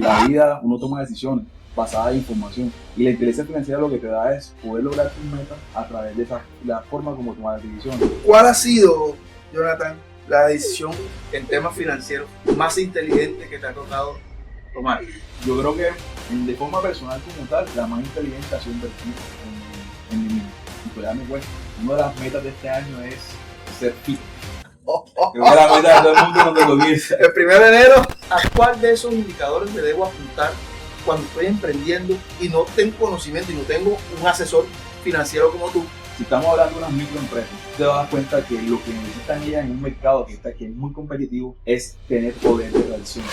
En la vida uno toma decisiones basadas en información y la inteligencia financiera lo que te da es poder lograr tus metas a través de la forma como tomas decisiones. ¿Cuál ha sido, Jonathan, la decisión en temas financieros más inteligente que te ha tocado tomar? Yo creo que de forma personal como tal, la más inteligente ha sido invertir en mí mismo. Y pues darme cuenta, una de las metas de este año es ser fit. Creo que la meta de todo el mundo no te comienza. El 1 de enero, ¿a cuál de esos indicadores me debo apuntar cuando estoy emprendiendo y no tengo conocimiento y no tengo un asesor financiero como tú? Si estamos hablando de unas microempresas, te das cuenta que lo que necesitan ellas en un mercado que es muy competitivo es tener poder de reacción.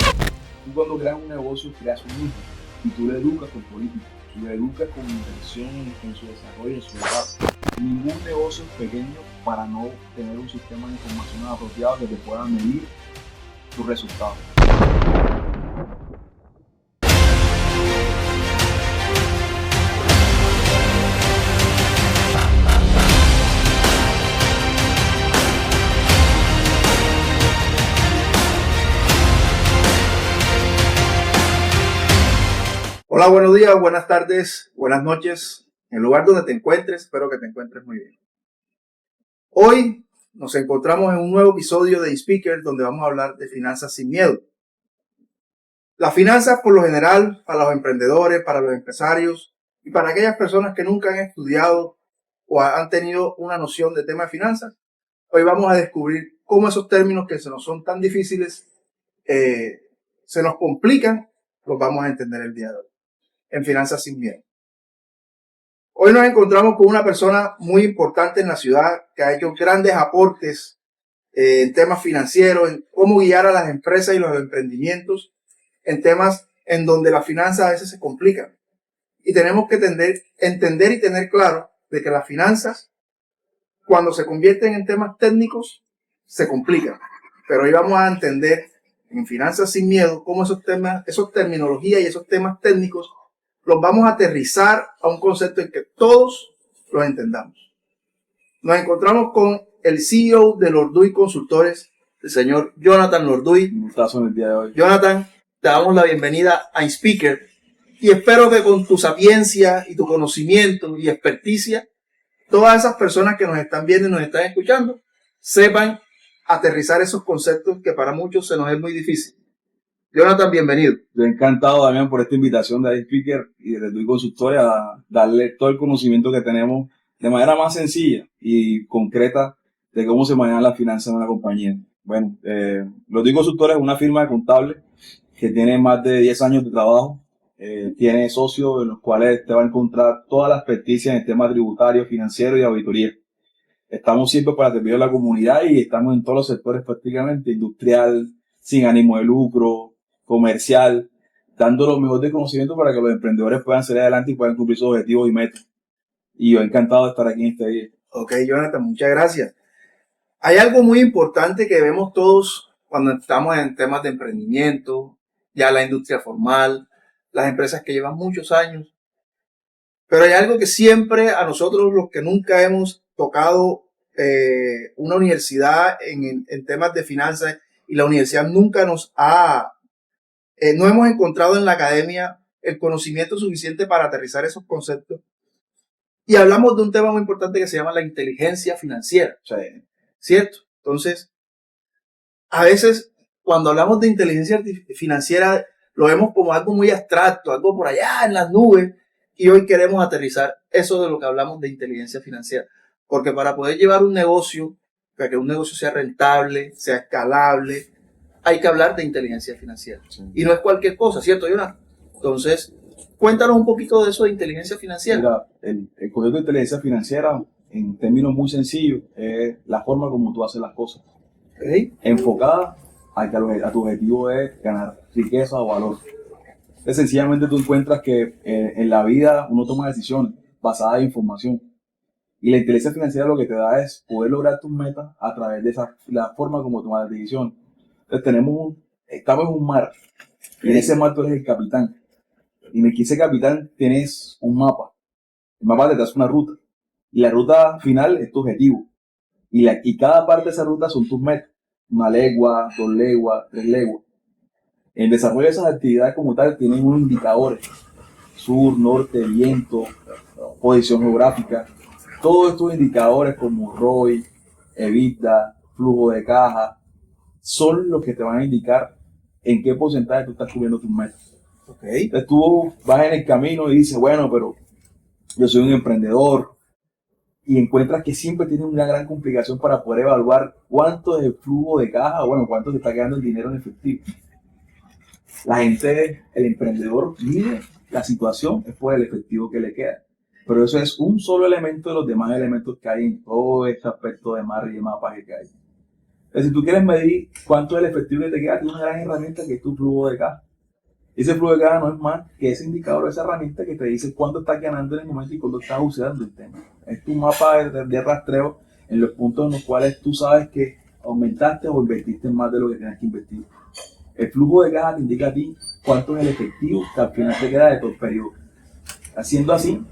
Tú cuando creas un negocio, creas un hijo y tú le educas con política, tú le educas con inversión en su desarrollo, en su base. Ningún negocio es pequeño para no tener un sistema de información apropiado que te pueda medir tus resultados. Hola, buenos días, buenas tardes, buenas noches. En el lugar donde te encuentres, espero que te encuentres muy bien. Hoy nos encontramos en un nuevo episodio de InSpeaker donde vamos a hablar de finanzas sin miedo. Las finanzas, por lo general, para los emprendedores, para los empresarios y para aquellas personas que nunca han estudiado o han tenido una noción de tema de finanzas, hoy vamos a descubrir cómo esos términos que se nos son tan difíciles, se nos complican, los vamos a entender el día de hoy en Finanzas sin Miedo. Hoy nos encontramos con una persona muy importante en la ciudad que ha hecho grandes aportes en temas financieros, en cómo guiar a las empresas y los emprendimientos en temas en donde las finanzas a veces se complican. Y tenemos que entender y tener claro de que las finanzas, cuando se convierten en temas técnicos, se complican. Pero hoy vamos a entender en Finanzas sin Miedo cómo esos temas, esos terminologías y esos temas técnicos los vamos a aterrizar a un concepto en que todos los entendamos. Nos encontramos con el CEO de Lorduy Consultores, el señor Jonathan Lorduy. Un gustazo en el día de hoy. Jonathan, te damos la bienvenida a InSpeaker y espero que con tu sapiencia y tu conocimiento y experticia, todas esas personas que nos están viendo y nos están escuchando sepan aterrizar esos conceptos que para muchos se nos es muy difícil. Jonathan, bienvenido. Yo encantado también por esta invitación de iSpeaker y de Lorduy Consultores a darle todo el conocimiento que tenemos de manera más sencilla y concreta de cómo se manejan las finanzas en una compañía. Bueno, Lorduy Consultores es una firma de contable que tiene más de 10 años de trabajo. Tiene socios en los cuales te va a encontrar toda la experticia en el tema tributario, financiero y auditoría. Estamos siempre para servir a la comunidad y estamos en todos los sectores prácticamente, industrial, sin ánimo de lucro, comercial, dando lo mejor de conocimiento para que los emprendedores puedan salir adelante y puedan cumplir sus objetivos y metas. Y yo encantado de estar aquí en este día. Ok, Jonathan, muchas gracias. Hay algo muy importante que vemos todos cuando estamos en temas de emprendimiento, ya la industria formal, las empresas que llevan muchos años. Pero hay algo que siempre a nosotros, los que nunca hemos tocado una universidad en temas de finanzas y la universidad nunca nos no hemos encontrado en la academia el conocimiento suficiente para aterrizar esos conceptos. Y hablamos de un tema muy importante que se llama la inteligencia financiera. Sí. ¿Cierto? Entonces, a veces cuando hablamos de inteligencia financiera lo vemos como algo muy abstracto, algo por allá en las nubes, y hoy queremos aterrizar eso de lo que hablamos de inteligencia financiera. Porque para poder llevar un negocio, para que un negocio sea rentable, sea escalable, hay que hablar de inteligencia financiera. Sí. Y no es cualquier cosa, ¿cierto, Jonathan? Entonces, cuéntanos un poquito de eso de inteligencia financiera. Mira, el concepto de inteligencia financiera, en términos muy sencillos, es la forma como tú haces las cosas. ¿Okay? Enfocada a tu objetivo es ganar riqueza o valor. Entonces, sencillamente tú encuentras que en la vida uno toma decisiones basadas en información. Y la inteligencia financiera lo que te da es poder lograr tus metas a través de la forma como tomas decisiones. Entonces estamos en un mar, y en ese mar tú eres el capitán. Y en ese capitán tienes un mapa. El mapa te da una ruta. Y la ruta final es tu objetivo. Y cada parte de esa ruta son tus metas. 1 legua, 2 leguas, 3 leguas. El desarrollo de esas actividades como tal tienen unos indicadores: sur, norte, viento, posición geográfica. Todos estos indicadores como ROI, EBITDA, flujo de caja, son los que te van a indicar en qué porcentaje tú estás cubriendo tus metas. Okay. Entonces tú vas en el camino y dices, bueno, pero yo soy un emprendedor, y encuentras que siempre tienes una gran complicación para poder evaluar cuánto es el flujo de caja, o bueno, cuánto te está quedando el dinero en efectivo. La gente, el emprendedor, mide la situación es por el efectivo que le queda. Pero eso es un solo elemento de los demás elementos que hay en todo este aspecto de marca y de mapaje que hay. Entonces, si tú quieres medir cuánto es el efectivo que te queda, tienes una gran herramienta que es tu flujo de caja. Ese flujo de caja no es más que ese indicador, esa herramienta que te dice cuánto estás ganando en el momento y cuánto estás usando el tema. Es tu mapa de rastreo en los puntos en los cuales tú sabes que aumentaste o invertiste más de lo que tienes que invertir. El flujo de caja te indica a ti cuánto es el efectivo que al final te queda de todo el periodo. Haciendo así,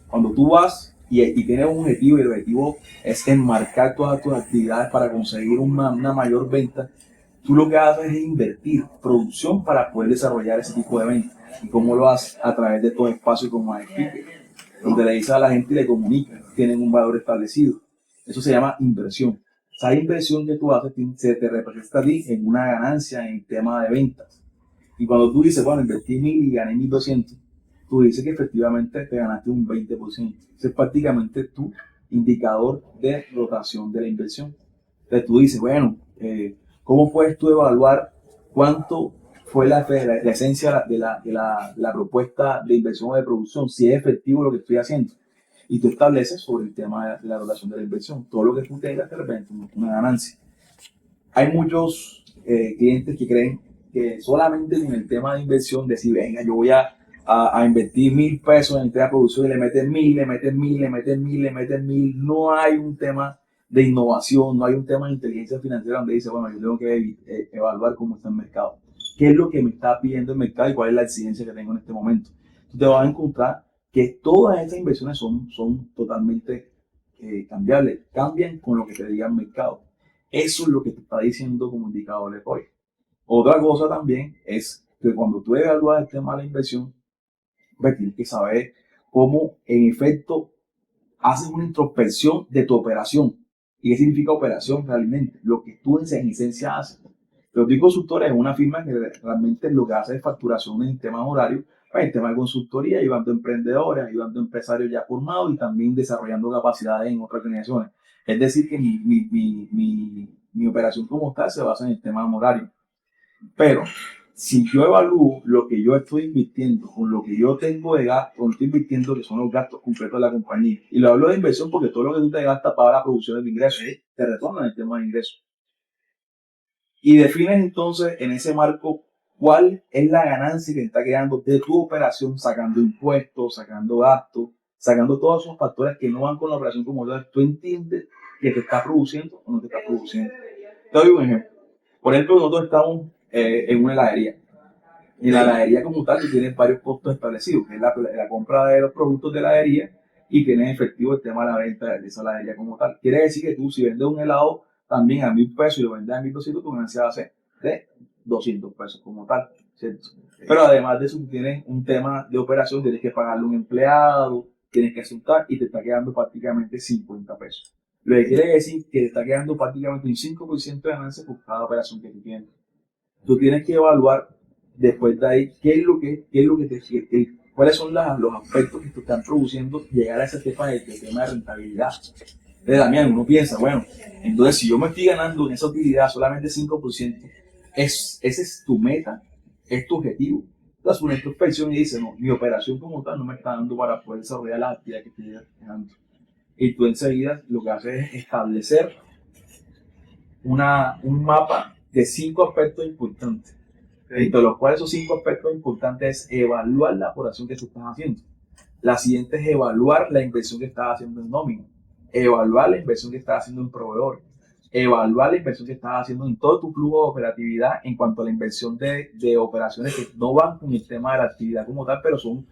cuando tú vas y tienes un objetivo, y el objetivo es enmarcar todas tus actividades para conseguir una mayor venta, tú lo que haces es invertir producción para poder desarrollar ese tipo de ventas. ¿Y cómo lo haces? A través de estos espacios como Speaker, donde le dices a la gente y le comunicas, tienen un valor establecido. Eso se llama inversión. Esa inversión que tú haces se te representa a ti en una ganancia en el tema de ventas. Y cuando tú dices, bueno, invertí 1.000 y gané 1.200, tú dices que efectivamente te ganaste un 20%. Ese es prácticamente tu indicador de rotación de la inversión. Entonces tú dices, bueno, ¿cómo puedes tú evaluar cuánto fue la esencia de la propuesta de inversión o de producción? Si es efectivo lo que estoy haciendo. Y tú estableces sobre el tema de la rotación de la inversión. Todo lo que tú tengas te representa una ganancia. Hay muchos clientes que creen que solamente con el tema de inversión, decir, venga, yo voy a invertir 1.000 pesos en el tema de producción y le meten 1.000, le meten 1.000, le meten 1.000, le meten 1.000. No hay un tema de innovación, no hay un tema de inteligencia financiera donde dice, bueno, yo tengo que evaluar cómo está el mercado. ¿Qué es lo que me está pidiendo el mercado y cuál es la exigencia que tengo en este momento? Tú te vas a encontrar que todas estas inversiones son totalmente cambiables, cambian con lo que te diga el mercado. Eso es lo que te está diciendo como indicador de hoy. Otra cosa también es que cuando tú evalúas el tema de la inversión, pues tienes que saber cómo en efecto haces una introspección de tu operación. ¿Y qué significa operación realmente? Lo que tú en esencia haces. Los Big Consultores es una firma que realmente lo que hace es facturación en temas horarios, en temas de consultoría, ayudando a emprendedores, ayudando a empresarios ya formados y también desarrollando capacidades en otras organizaciones. Es decir, que mi operación como tal se basa en el tema horario. Pero si yo evalúo lo que yo estoy invirtiendo con lo que yo tengo de gasto, estoy invirtiendo que son los gastos completos de la compañía. Y lo hablo de inversión porque todo lo que tú te gastas para la producción de ingresos te retorna en el tema de ingresos. Y defines entonces en ese marco cuál es la ganancia que te está quedando de tu operación, sacando impuestos, sacando gastos, sacando todos esos factores que no van con la operación como tal. Tú entiendes que te está produciendo o no te está produciendo. Te doy un ejemplo. Por ejemplo, nosotros estamos en una heladería. Y en la heladería como tal, tú tienes varios costos establecidos, que es la compra de los productos de la heladería y tienes efectivo el tema de la venta de esa heladería como tal. Quiere decir que tú, si vendes un helado también a 1.000 pesos y lo vendes a 1.200, tu ganancia va a ser de 200 pesos como tal, ¿cierto? Pero además de eso, tú tienes un tema de operación, tienes que pagarle a un empleado, tienes que asustar y te está quedando prácticamente 50 pesos. Lo que quiere decir que te está quedando prácticamente un 5% de ganancia por cada operación que tú tienes. Tú tienes que evaluar después de ahí cuáles son los aspectos que te están produciendo llegar a ese tema de rentabilidad. Entonces, Damián, uno piensa, bueno, entonces si yo me estoy ganando en esa utilidad solamente 5%, esa es tu meta, es tu objetivo. Entonces, una introspección y dice, no, mi operación como tal no me está dando para poder desarrollar las actividades que estoy dejando. Y tú enseguida lo que haces es establecer un mapa de 5 aspectos importantes, entre los cuales esos 5 aspectos importantes es evaluar la operación que tú estás haciendo. La siguiente es evaluar la inversión que estás haciendo en nómina, evaluar la inversión que estás haciendo en proveedor, evaluar la inversión que estás haciendo en todo tu flujo de operatividad en cuanto a la inversión de operaciones que no van con el tema de la actividad como tal, pero son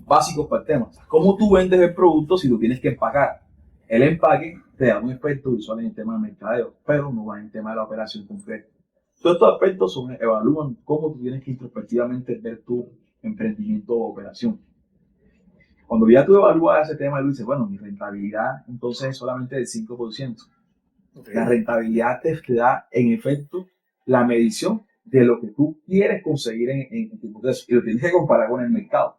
básicos para el tema. ¿Cómo tú vendes el producto si lo tienes que empacar? El empaque te da un efecto visual en el tema del mercadeo, pero no va en el tema de la operación concreta. Todos estos aspectos evalúan cómo tú tienes que introspectivamente ver tu emprendimiento o operación. Cuando ya tú evalúas ese tema, tú dices, bueno, mi rentabilidad entonces es solamente del 5%. Ok. La rentabilidad te da, en efecto, la medición de lo que tú quieres conseguir en tu proceso. Y lo tienes que comparar con el mercado.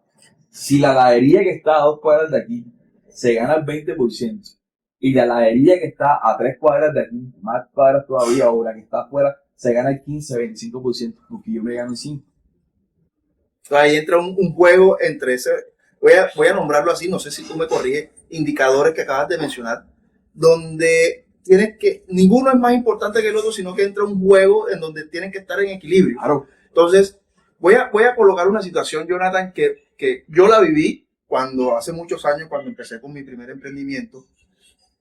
Si la heladería que está a 2 cuadras de aquí se gana el 20% y la heladería que está a 3 cuadras de aquí, más cuadras todavía, o la que está afuera, se gana el 15-25%, porque yo me gano el 5%. Ahí entra un juego entre ese, voy a nombrarlo así, no sé si tú me corriges, indicadores que acabas de mencionar, donde tienes que, ninguno es más importante que el otro, sino que entra un juego en donde tienen que estar en equilibrio. Claro. Entonces, voy a colocar una situación, Jonathan, que yo la viví cuando hace muchos años, cuando empecé con mi primer emprendimiento,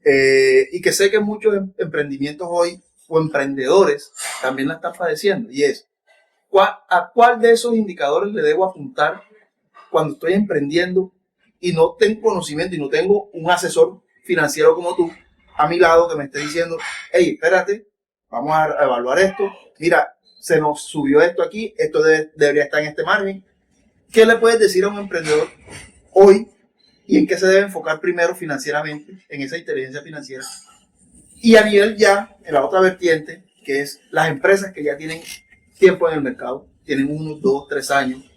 y que sé que muchos emprendimientos hoy o emprendedores también la están padeciendo, y es, ¿a cuál de esos indicadores le debo apuntar cuando estoy emprendiendo y no tengo conocimiento y no tengo un asesor financiero como tú a mi lado que me esté diciendo, hey, espérate, vamos a evaluar esto, mira, se nos subió esto aquí, esto debería estar en este margen? ¿Qué le puedes decir a un emprendedor hoy y en qué se debe enfocar primero financieramente, en esa inteligencia financiera? Y a nivel ya, en la otra vertiente, que es las empresas que ya tienen tiempo en el mercado, tienen 1, 2, 3 años,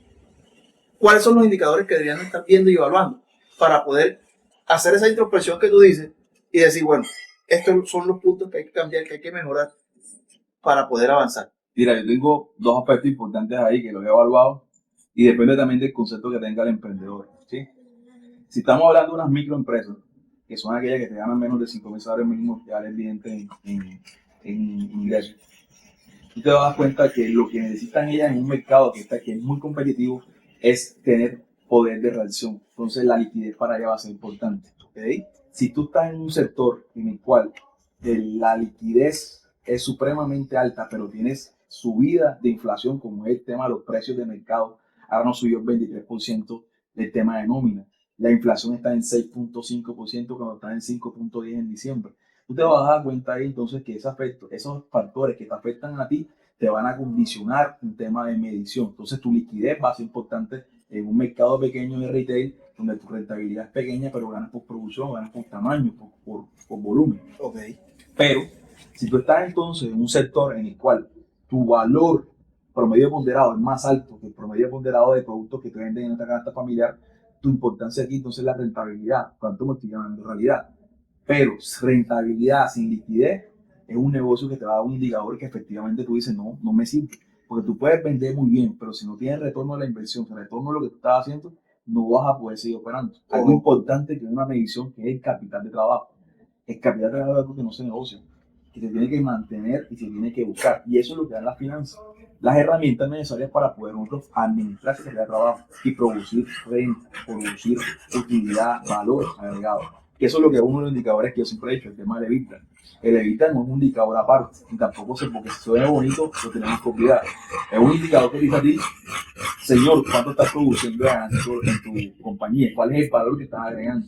¿cuáles son los indicadores que deberían estar viendo y evaluando para poder hacer esa introspección que tú dices y decir, bueno, estos son los puntos que hay que cambiar, que hay que mejorar para poder avanzar? Mira, yo tengo dos aspectos importantes ahí que los he evaluado y depende también del concepto que tenga el emprendedor, ¿sí? Si estamos hablando de unas microempresas, que son aquellas que te ganan menos de 5.000 salarios mínimos ya al cliente en ingresos, tú te das cuenta que lo que necesitan ellas en un mercado que es muy competitivo es tener poder de reacción. Entonces la liquidez para ellas va a ser importante. ¿Okay? Si tú estás en un sector en el cual la liquidez es supremamente alta, pero tienes subida de inflación, como es el tema de los precios de mercado, ahora nos subió el 23% del tema de nómina. La inflación está en 6.5% cuando está en 5.10% en diciembre. Tú te vas a dar cuenta ahí entonces que esos factores que te afectan a ti te van a condicionar un tema de medición. Entonces tu liquidez va a ser importante en un mercado pequeño de retail donde tu rentabilidad es pequeña, pero ganas por producción, ganas por tamaño, por volumen. Okay. Pero si tú estás entonces en un sector en el cual tu valor promedio ponderado es más alto que el promedio ponderado de productos que te venden en esta canasta familiar, tu importancia aquí entonces es la rentabilidad, cuánto me estoy llamando en realidad. Pero rentabilidad sin liquidez es un negocio que te va a dar un indicador que efectivamente tú dices, no, no me sirve. Porque tú puedes vender muy bien, pero si no tienes retorno a la inversión, retorno a lo que tú estás haciendo, no vas a poder seguir operando. Algo importante que es una medición que es el capital de trabajo. El capital de trabajo es algo que no se negocia, que se tiene que mantener y se tiene que buscar. Y eso es lo que dan las finanzas. Las herramientas necesarias para poder nosotros administrar ese capital de trabajo y producir renta, producir utilidad, valor agregado. Que eso es lo que es uno de los indicadores que yo siempre he hecho, el tema del EBITDA. El EBITDA no es un indicador aparte, y tampoco porque si suena bonito, lo tenemos que olvidar. Es un indicador que dice a ti, señor, ¿cuánto estás produciendo en tu compañía? ¿Cuál es el valor que estás agregando?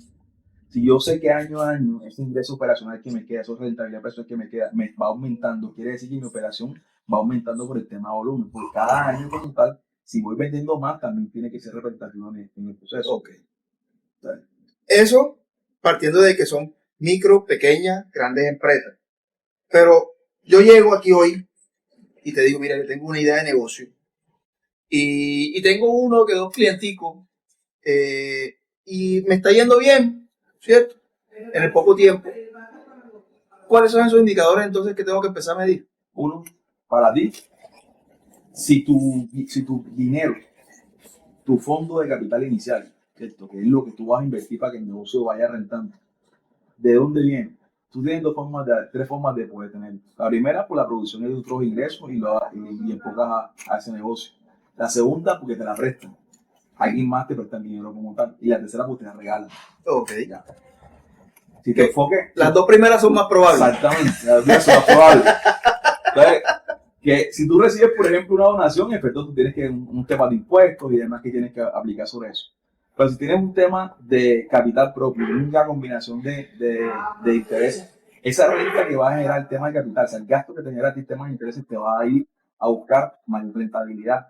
Si yo sé que año a año ese ingreso operacional que me queda, esa rentabilidad personal que me queda, me va aumentando, quiere decir que mi operación va aumentando por el tema de volumen. Porque cada año como tal, si voy vendiendo más, también tiene que ser representativo en el proceso. Okay. Eso partiendo de que son micro, pequeñas, grandes empresas. Pero yo llego aquí hoy y te digo, mira, yo tengo una idea de negocio y tengo uno que dos clienticos y me está yendo bien, ¿cierto? En el poco tiempo. ¿Cuáles son esos indicadores entonces que tengo que empezar a medir? Uno, para ti, si tu dinero, tu fondo de capital inicial, ¿cierto? Que es lo que tú vas a invertir para que el negocio vaya rentando, ¿de dónde viene? Tú tienes tres formas de poder tenerlo. La primera, por la producción de otros ingresos y enfocas a ese negocio. La segunda, porque te la prestan. Alguien más te presta el dinero como tal. Y la tercera, porque te la regalan. Ok. Ya. Si te enfoques... Las dos primeras son más probables. Exactamente, las dos primeras son más probables. Entonces, que si tú recibes, por ejemplo, una donación, en efecto, tú tienes que un tema de impuestos y demás que tienes que aplicar sobre eso. Pero si tienes un tema de capital propio, una combinación de intereses, esa renta que va a generar el tema de capital, o sea, el gasto que te genera el tema de intereses te va a ir a buscar mayor rentabilidad.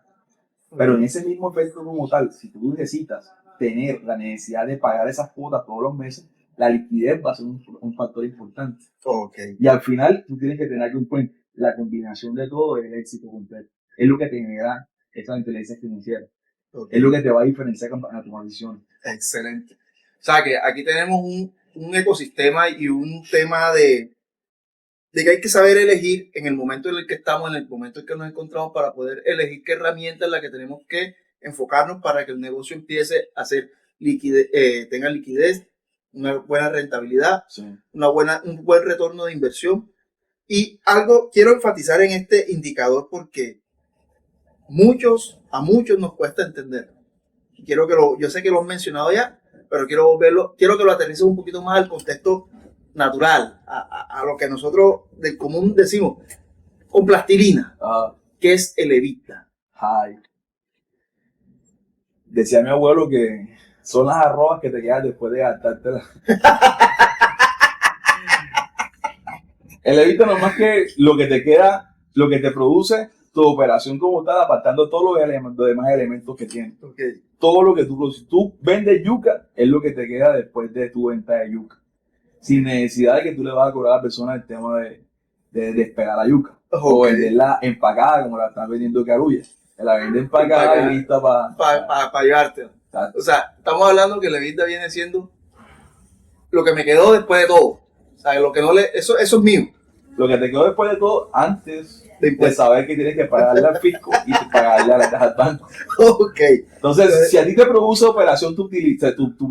Pero en ese mismo efecto como tal, si tú necesitas tener la necesidad de pagar esas cuotas todos los meses, la liquidez va a ser un factor importante. Okay. Y al final, tú tienes que tener en cuenta la combinación de todo es el éxito completo. Es lo que te genera esa inteligencia financiera. Okay. Es lo que te va a diferenciar a tomar decisiones. Excelente. O sea que aquí tenemos un ecosistema y un tema de que hay que saber elegir en el momento en el que estamos, en el momento en que nos encontramos, para poder elegir qué herramienta es la que tenemos que enfocarnos para que el negocio empiece a hacer tenga liquidez, una buena rentabilidad, sí, un buen retorno de inversión. Y algo quiero enfatizar en este indicador porque a muchos nos cuesta entender. Yo sé que lo han mencionado ya, pero quiero que lo aterrices un poquito más al contexto natural, a lo que nosotros del común decimos, con plastilina, que es el EBITDA. Ay. Decía mi abuelo que son las arrobas que te quedan después de gastártelas. El EBITDA no es más que lo que te queda, lo que te produce tu operación como tal, apartando todos los demás elementos que tienes. Okay. Todo lo que tú produces. Tú vendes yuca, es lo que te queda después de tu venta de yuca. Sin necesidad de que tú le vas a cobrar a la persona el tema de despegar la yuca. Okay. O venderla empacada como la están vendiendo Carulla. La vende empacada y lista para llevarte. O sea, estamos hablando que la EBITDA viene siendo lo que me quedó después de todo. O sea, lo que no eso es mío. Lo que te quedó después de todo, antes de saber que tienes que pagarle al fisco y pagarle a la caja del banco. Okay. Entonces, si a ti te produce operación tu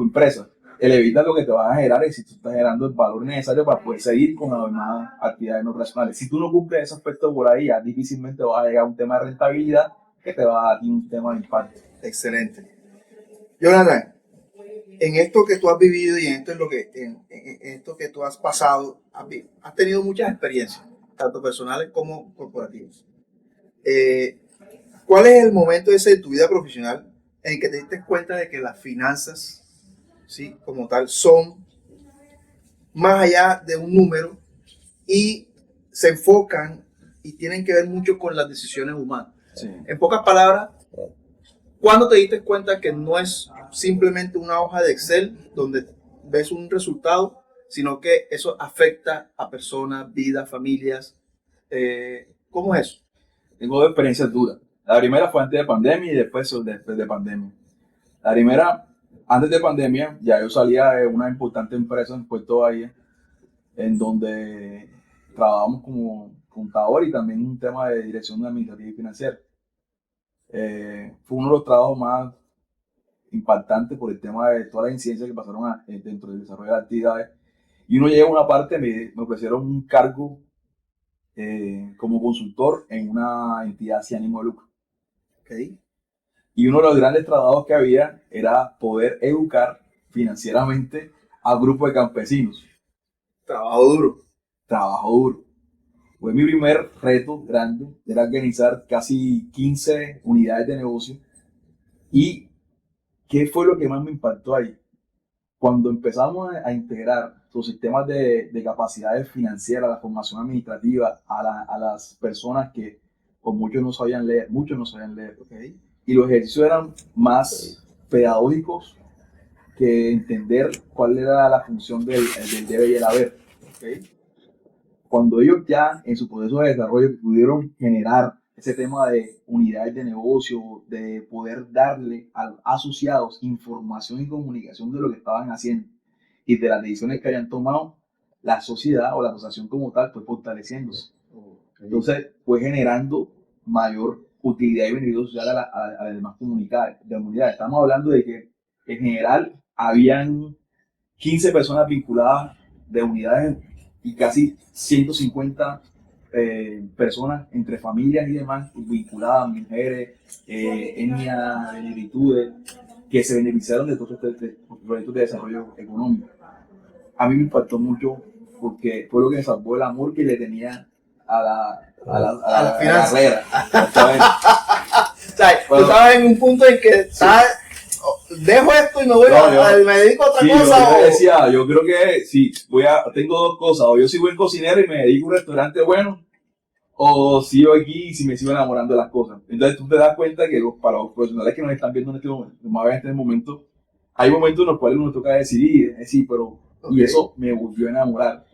empresa, el EBITDA lo que te va a generar es si tú estás generando el valor necesario para poder seguir con las demás actividades no operacionales. Si tú no cumples ese aspecto por ahí, ya difícilmente vas a llegar a un tema de rentabilidad que te va a dar un tema de impacto. Excelente. Jonathan, en esto que tú has vivido y en esto que tú has pasado, has tenido muchas experiencias, tanto personales como corporativas. ¿Cuál es el momento ese de tu vida profesional en que te diste cuenta de que las finanzas, ¿sí?, como tal, son más allá de un número y se enfocan y tienen que ver mucho con las decisiones humanas? Sí. En pocas palabras, ¿cuándo te diste cuenta que no es simplemente una hoja de Excel donde ves un resultado, sino que eso afecta a personas, vidas, familias? ¿Cómo es eso? Tengo dos experiencias duras. La primera fue antes de pandemia y después de pandemia. La primera, antes de pandemia, ya yo salía de una importante empresa en Puerto Bahía, en donde trabajamos como contador y también un tema de dirección administrativa y financiera. Fue uno de los trabajos más impactantes por el tema de todas las incidencias que pasaron dentro del desarrollo de actividades. Y uno llega a una parte, me ofrecieron un cargo como consultor en una entidad sin ánimo de lucro. Okay. Y uno de los grandes trabajos que había era poder educar financieramente a grupos de campesinos. Trabajo duro. Trabajo duro. Fue mi primer reto grande, era organizar casi 15 unidades de negocio. ¿Y qué fue lo que más me impactó ahí? Cuando empezamos a integrar los sistemas de capacidades financieras, la formación administrativa a las personas que pues, muchos no sabían leer. Okay. Y los ejercicios eran más pedagógicos que entender cuál era la función del debe y el haber. Okay. Cuando ellos ya en su proceso de desarrollo pudieron generar ese tema de unidades de negocio, de poder darle a los asociados información y comunicación de lo que estaban haciendo y de las decisiones que habían tomado, la sociedad o la asociación como tal fue fortaleciéndose. Okay. Entonces fue generando mayor utilidad y beneficio social a las demás comunidades. Estamos hablando de que en general habían 15 personas vinculadas de unidades y casi 150 personas entre familias y demás vinculadas, mujeres, etnias, negritudes, que se beneficiaron de todos estos proyectos de desarrollo económico. A mí me impactó mucho porque fue lo que me salvó el amor que le tenía a la carrera. O sea, tú estabas en un punto en que dejo esto y me me dedico a otra cosa. Yo creo que sí, tengo dos cosas, o yo soy buen cocinero y me dedico a un restaurante bueno, o sigo aquí y si me sigo enamorando de las cosas. Entonces tú te das cuenta que para los profesionales que nos están viendo en este momento, más en este momento, hay momentos en los cuales nos toca decidir, es decir, pero, y eso me volvió a enamorar.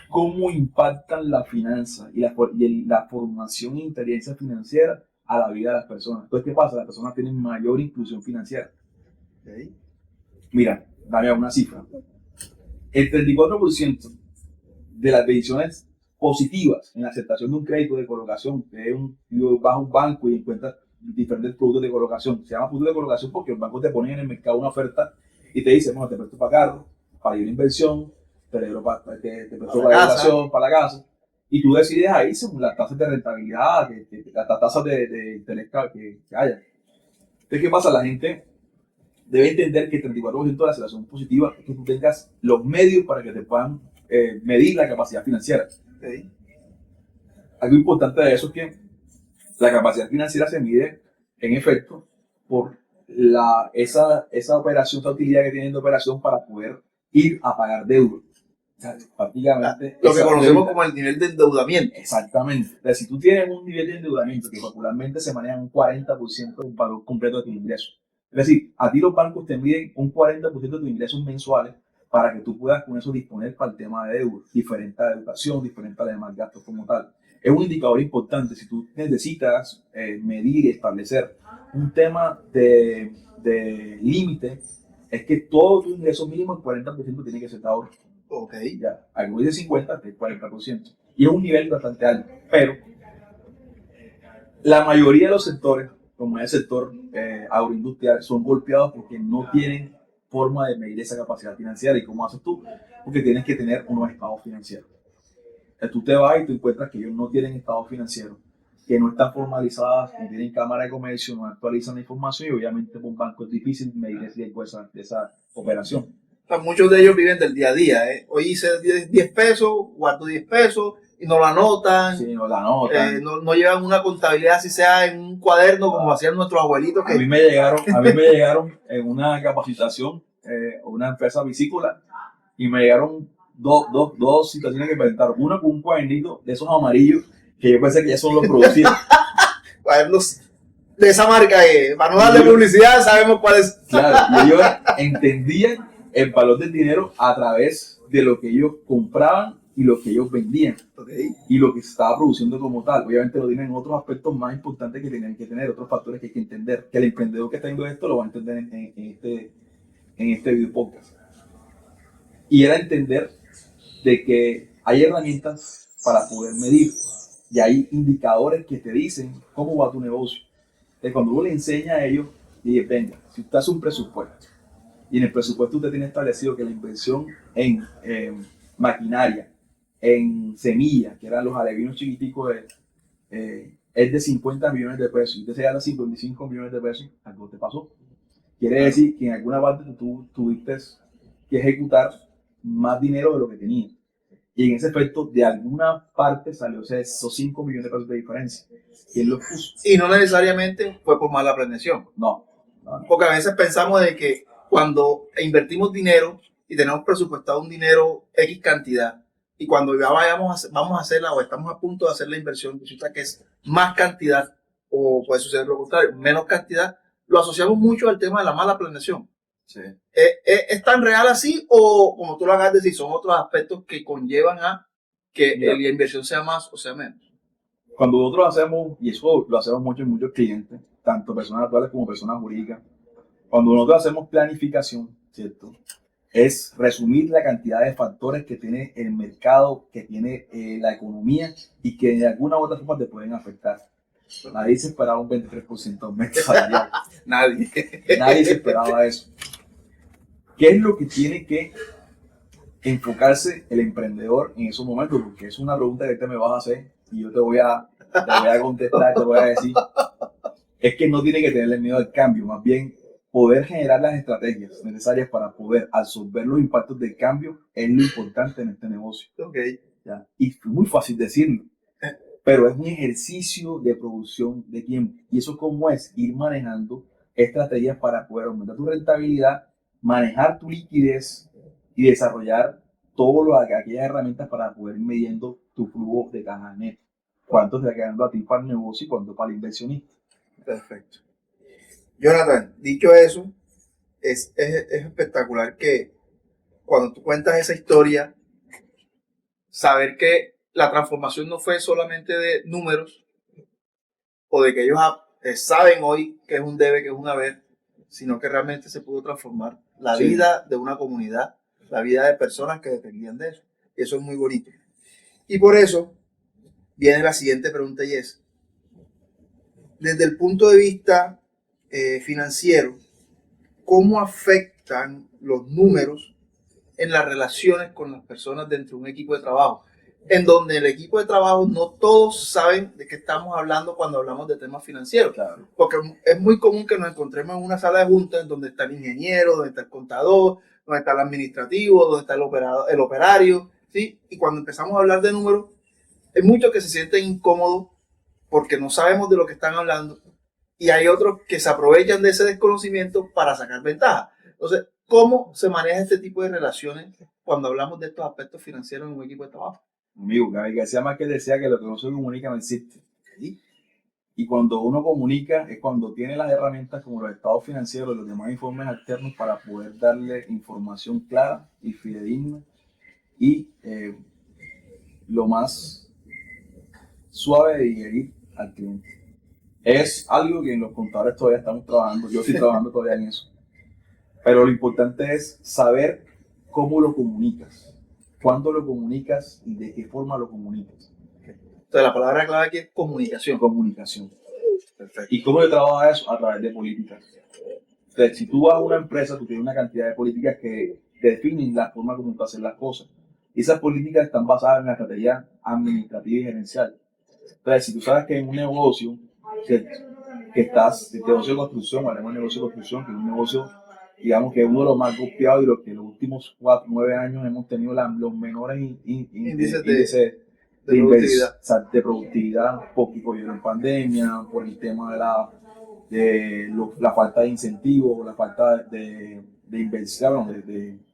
¿Cómo impactan la finanza y la formación e inteligencia financiera a la vida de las personas? Entonces, ¿qué pasa? Las personas tienen mayor inclusión financiera. Okay. Mira, dame una cifra. El 34% de las decisiones positivas en la aceptación de un crédito de colocación, que es vas a un banco y encuentras diferentes productos de colocación. Se llama producto de colocación porque los bancos te ponen en el mercado una oferta y te dicen, bueno, te presto para carro, para ir a inversión, te presto para educación, para la casa. Y tú decides ahí según las tasas de rentabilidad, las tasas de interés que haya. Entonces, ¿qué pasa? La gente debe entender que el 34% de la aceleración positiva es que tú tengas los medios para que te puedan medir la capacidad financiera. Okay. Algo importante de eso es que la capacidad financiera se mide, en efecto, por esa operación, esa utilidad que tienen de operación para poder ir a pagar deuda. O sea, prácticamente lo que conocemos como el nivel de endeudamiento. Exactamente. O sea, si tú tienes un nivel de endeudamiento que popularmente se maneja un 40% del valor completo de tu ingreso, es decir, a ti los bancos te miden un 40% de tus ingresos mensuales para que tú puedas con eso disponer para el tema de deuda, diferente a la educación, diferente a los demás gastos como tal. Es un indicador importante. Si tú necesitas medir y establecer un tema de límite, es que todo tu ingreso mínimo, el 40% tiene que ser de ahorro. Okay. Ya, algunos dicen 50, el 40%. Y es un nivel bastante alto. Pero la mayoría de los sectores, como es el sector agroindustrial, son golpeados porque no tienen forma de medir esa capacidad financiera. ¿Y cómo haces tú? Porque tienes que tener unos estados financieros. Entonces, tú te vas y tú encuentras que ellos no tienen estados financieros, que no están formalizadas, no tienen cámara de comercio, no actualizan la información y obviamente para un banco es difícil medir el riesgo de esa operación. O sea, muchos de ellos viven del día a día. Hoy hice 10 pesos, guardo 10 pesos y no lo anotan. Sí, no la anotan. No llevan una contabilidad, si sea en un cuaderno, como hacían nuestros abuelitos. A mí me llegaron en una capacitación o una empresa piscícola y me llegaron dos situaciones que presentaron. Una con un cuadernito de esos amarillos que yo pensé que ya son los producidos. Cuadernos de esa marca, para no darle publicidad, sabemos cuál es. Claro, y ellos entendían el valor del dinero a través de lo que ellos compraban y lo que ellos vendían. Okay. Y lo que se estaba produciendo como tal. Obviamente lo tienen otros aspectos más importantes que tienen que tener, otros factores que hay que entender. Que el emprendedor que está viendo esto lo va a entender en este video podcast. Y era entender de que hay herramientas para poder medir y hay indicadores que te dicen cómo va tu negocio. Entonces, cuando uno le enseña a ellos, dice, venga, si usted hace un presupuesto y en el presupuesto usted tiene establecido que la inversión en maquinaria, en semillas, que eran los alevinos chiquiticos, es de 50 millones de pesos y usted se gana 55 millones de pesos, algo te pasó. Quiere decir que en alguna parte tú tuviste que ejecutar más dinero de lo que tenías. Y en ese efecto, de alguna parte salió esos 5 millones de pesos de diferencia. ¿Quién lo puso? Y no necesariamente fue por mala planeación. No. Porque a veces pensamos de que cuando invertimos dinero y tenemos presupuestado un dinero X cantidad, y cuando ya vamos a hacerla o estamos a punto de hacer la inversión, resulta que es más cantidad, o puede suceder lo contrario, menos cantidad, lo asociamos mucho al tema de la mala planeación. Sí. ¿Es tan real así o, como tú lo acabas de decir, son otros aspectos que conllevan a que la inversión sea más o sea menos? Cuando nosotros hacemos, y eso lo hacemos mucho en muchos clientes, tanto personas actuales como personas jurídicas, cuando nosotros hacemos planificación, ¿cierto? Es resumir la cantidad de factores que tiene el mercado, que tiene la economía y que de alguna u otra forma te pueden afectar. Nadie se esperaba un 23% de aumento salarial. Nadie se esperaba eso. ¿Qué es lo que tiene que enfocarse el emprendedor en esos momentos? Porque es una pregunta que te me vas a hacer y yo te voy a contestar, te voy a decir. Es que no tiene que tenerle miedo al cambio, más bien poder generar las estrategias necesarias para poder absorber los impactos del cambio es lo importante en este negocio. Okay. ¿Ya? Y es muy fácil decirlo, pero es un ejercicio de producción de tiempo. ¿Y eso cómo es? Ir manejando estrategias para poder aumentar tu rentabilidad, manejar tu liquidez y desarrollar todas aquellas herramientas para poder ir midiendo tu flujo de caja neto. cuánto te está quedando a ti para el negocio y cuánto para el inversionista. Perfecto. Jonathan, dicho eso, es espectacular que cuando tú cuentas esa historia, saber que la transformación no fue solamente de números o de que ellos saben hoy que es un debe, que es un haber, sino que realmente se pudo transformar la Sí. vida de una comunidad, la vida de personas que dependían de eso. Y eso es muy bonito. Y por eso viene la siguiente pregunta y es, desde el punto de vista financiero, ¿cómo afectan los números en las relaciones con las personas dentro de un equipo de trabajo? En donde el equipo de trabajo no todos saben de qué estamos hablando cuando hablamos de temas financieros. Claro. Porque es muy común que nos encontremos en una sala de juntas donde está el ingeniero, donde está el contador, donde está el administrativo, donde está el operario, ¿sí? Y cuando empezamos a hablar de números, hay muchos que se sienten incómodos porque no sabemos de lo que están hablando y hay otros que se aprovechan de ese desconocimiento para sacar ventaja. Entonces, ¿cómo se maneja este tipo de relaciones cuando hablamos de estos aspectos financieros en un equipo de trabajo? Amigo, Gaby García Márquez decía que lo que no se comunica no existe. ¿Sí? Y cuando uno comunica es cuando tiene las herramientas como los estados financieros y los demás informes alternos para poder darle información clara y fidedigna y lo más suave de digerir al cliente. Es algo que en los contadores todavía estamos trabajando, yo estoy trabajando todavía en eso. Pero lo importante es saber cómo lo comunicas, cuándo lo comunicas y de qué forma lo comunicas. Entonces, la palabra clave aquí es comunicación. Comunicación. Perfecto. ¿Y cómo se trabaja eso? A través de políticas. Entonces, si tú vas a una empresa, tú tienes una cantidad de políticas que definen la forma como tú haces las cosas. Y esas políticas están basadas en la estrategia administrativa y gerencial. Entonces, si tú sabes que en un negocio que estás, de negocio de construcción, hablemos de negocio de construcción, que es un negocio, digamos que es uno de los más golpeados y los que en los últimos 4 o 9 años hemos tenido los menores Índices índices de productividad. de productividad, porque en pandemia, por el tema la falta de incentivos, la falta de inversión,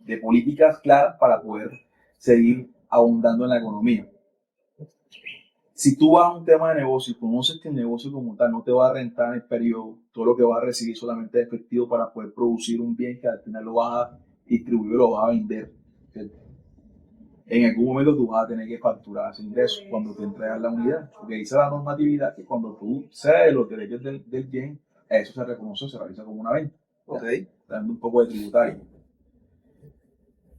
de políticas claras para poder seguir abundando en la economía. Si tú vas a un tema de negocio y conoces que el negocio como tal no te va a rentar en el periodo, todo lo que vas a recibir solamente es efectivo para poder producir un bien que al final lo vas a distribuir o lo vas a vender, ¿cierto? En algún momento tú vas a tener que facturar ese ingreso cuando te entregas la unidad, porque dice la normatividad que cuando tú cedes los derechos del bien, eso se reconoce, se realiza como una venta, Okay. dando un poco de tributario.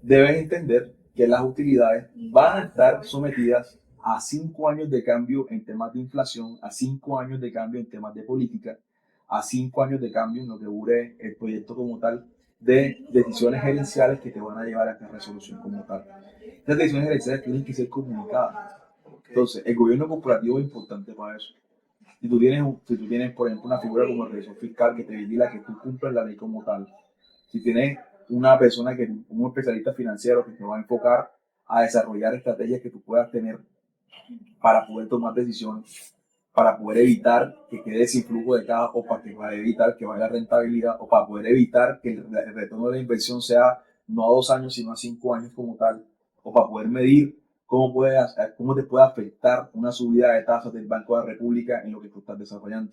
Debes entender que las utilidades van a estar sometidas a 5 años de cambio en temas de inflación, a 5 años de cambio en temas de política, a 5 años de cambio en lo que dure el proyecto como tal, de decisiones gerenciales que te van a llevar a esta resolución como tal. Estas decisiones gerenciales tienen que ser comunicadas. Entonces, el gobierno corporativo es importante para eso. Si tú tienes, por ejemplo, una figura como el revisor fiscal que te vigila que tú cumples la ley como tal, si tienes una persona un especialista financiero que te va a enfocar a desarrollar estrategias que tú puedas tener para poder tomar decisiones, para poder evitar que quede sin flujo de caja o para evitar que vaya la rentabilidad o para poder evitar que el retorno de la inversión sea no a 2 años sino a 5 años como tal, o para poder medir cómo te puede afectar una subida de tasas del Banco de la República en lo que tú estás desarrollando.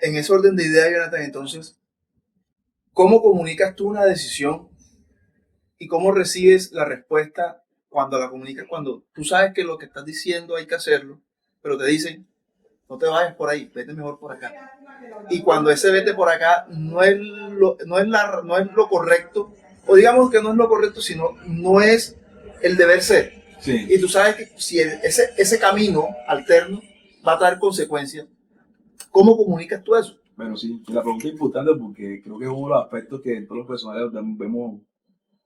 En ese orden de ideas, Jonathan, entonces, ¿cómo comunicas tú una decisión y cómo recibes la respuesta cuando la comunicas? Cuando tú sabes que lo que estás diciendo hay que hacerlo, pero te dicen, no te vayas por ahí, vete mejor por acá. Y cuando ese vete por acá no es lo correcto, o digamos que no es lo correcto, sino no es el deber ser. Sí. Y tú sabes que si ese camino alterno va a traer consecuencias, ¿cómo comunicas tú eso? Bueno, sí, la pregunta es importante porque creo que es uno de los aspectos que en todos los personales vemos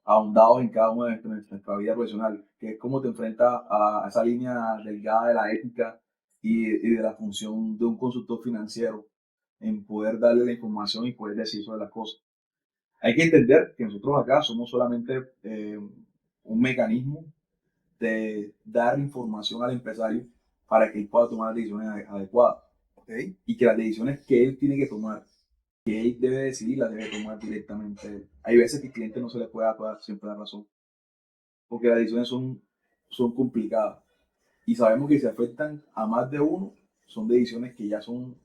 ahondados en cada una de nuestra vida profesional, que es cómo te enfrentas a esa línea delgada de la ética y de la función de un consultor financiero en poder darle la información y poder decir sobre las cosas. Hay que entender que nosotros acá somos solamente un mecanismo de dar información al empresario para que él pueda tomar decisiones adecuadas. ¿Okay? Y que las decisiones que él tiene que tomar, que él debe decidir, las debe tomar directamente. Hay veces que al cliente no se le puede dar siempre la razón, porque las decisiones son complicadas. y sabemos que si afectan a más de uno, son decisiones que ya son,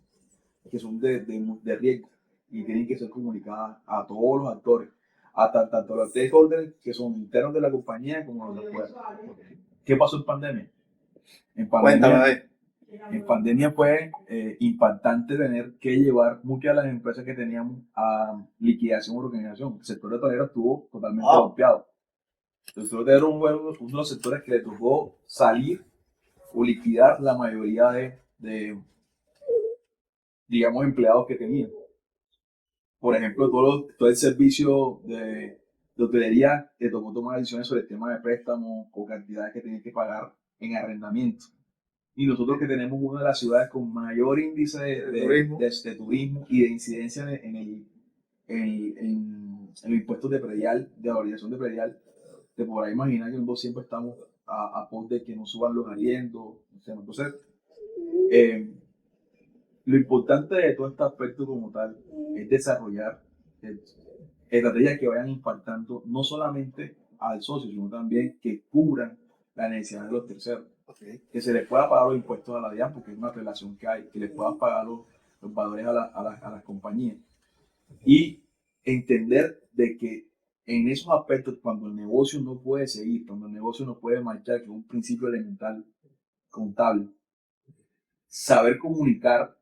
de riesgo y tienen que ser comunicadas a todos los actores, tanto los stakeholders que son internos de la compañía como los de afuera. ¿Qué pasó en pandemia? En Cuéntame, a pandemia, ver. en pandemia fue impactante tener que llevar muchas de las empresas que teníamos a liquidación o organización. El sector de hotelero estuvo totalmente Wow. golpeado. El sector hotelero es uno de los sectores que le tocó salir o liquidar la mayoría digamos, empleados que tenían. Por ejemplo, todo el servicio de hotelería le tocó tomar decisiones sobre el tema de préstamos o cantidades que tenían que pagar en arrendamiento. Y nosotros que tenemos una de las ciudades con mayor índice de turismo y de incidencia en los impuestos de predial, de valorización de predial, te podrás imaginar que nosotros siempre estamos a pos de que no suban los arriendos. Entonces, lo importante de todo este aspecto como tal es desarrollar estrategias que vayan impactando no solamente al socio, sino también que cubran la necesidad de los terceros. Okay. Que se les pueda pagar los impuestos a la DIAN, porque es una relación que hay, que les puedan pagar los valores a las compañías. Y entender de que en esos aspectos, cuando el negocio no puede seguir, cuando el negocio no puede marchar, que es un principio elemental contable, saber comunicar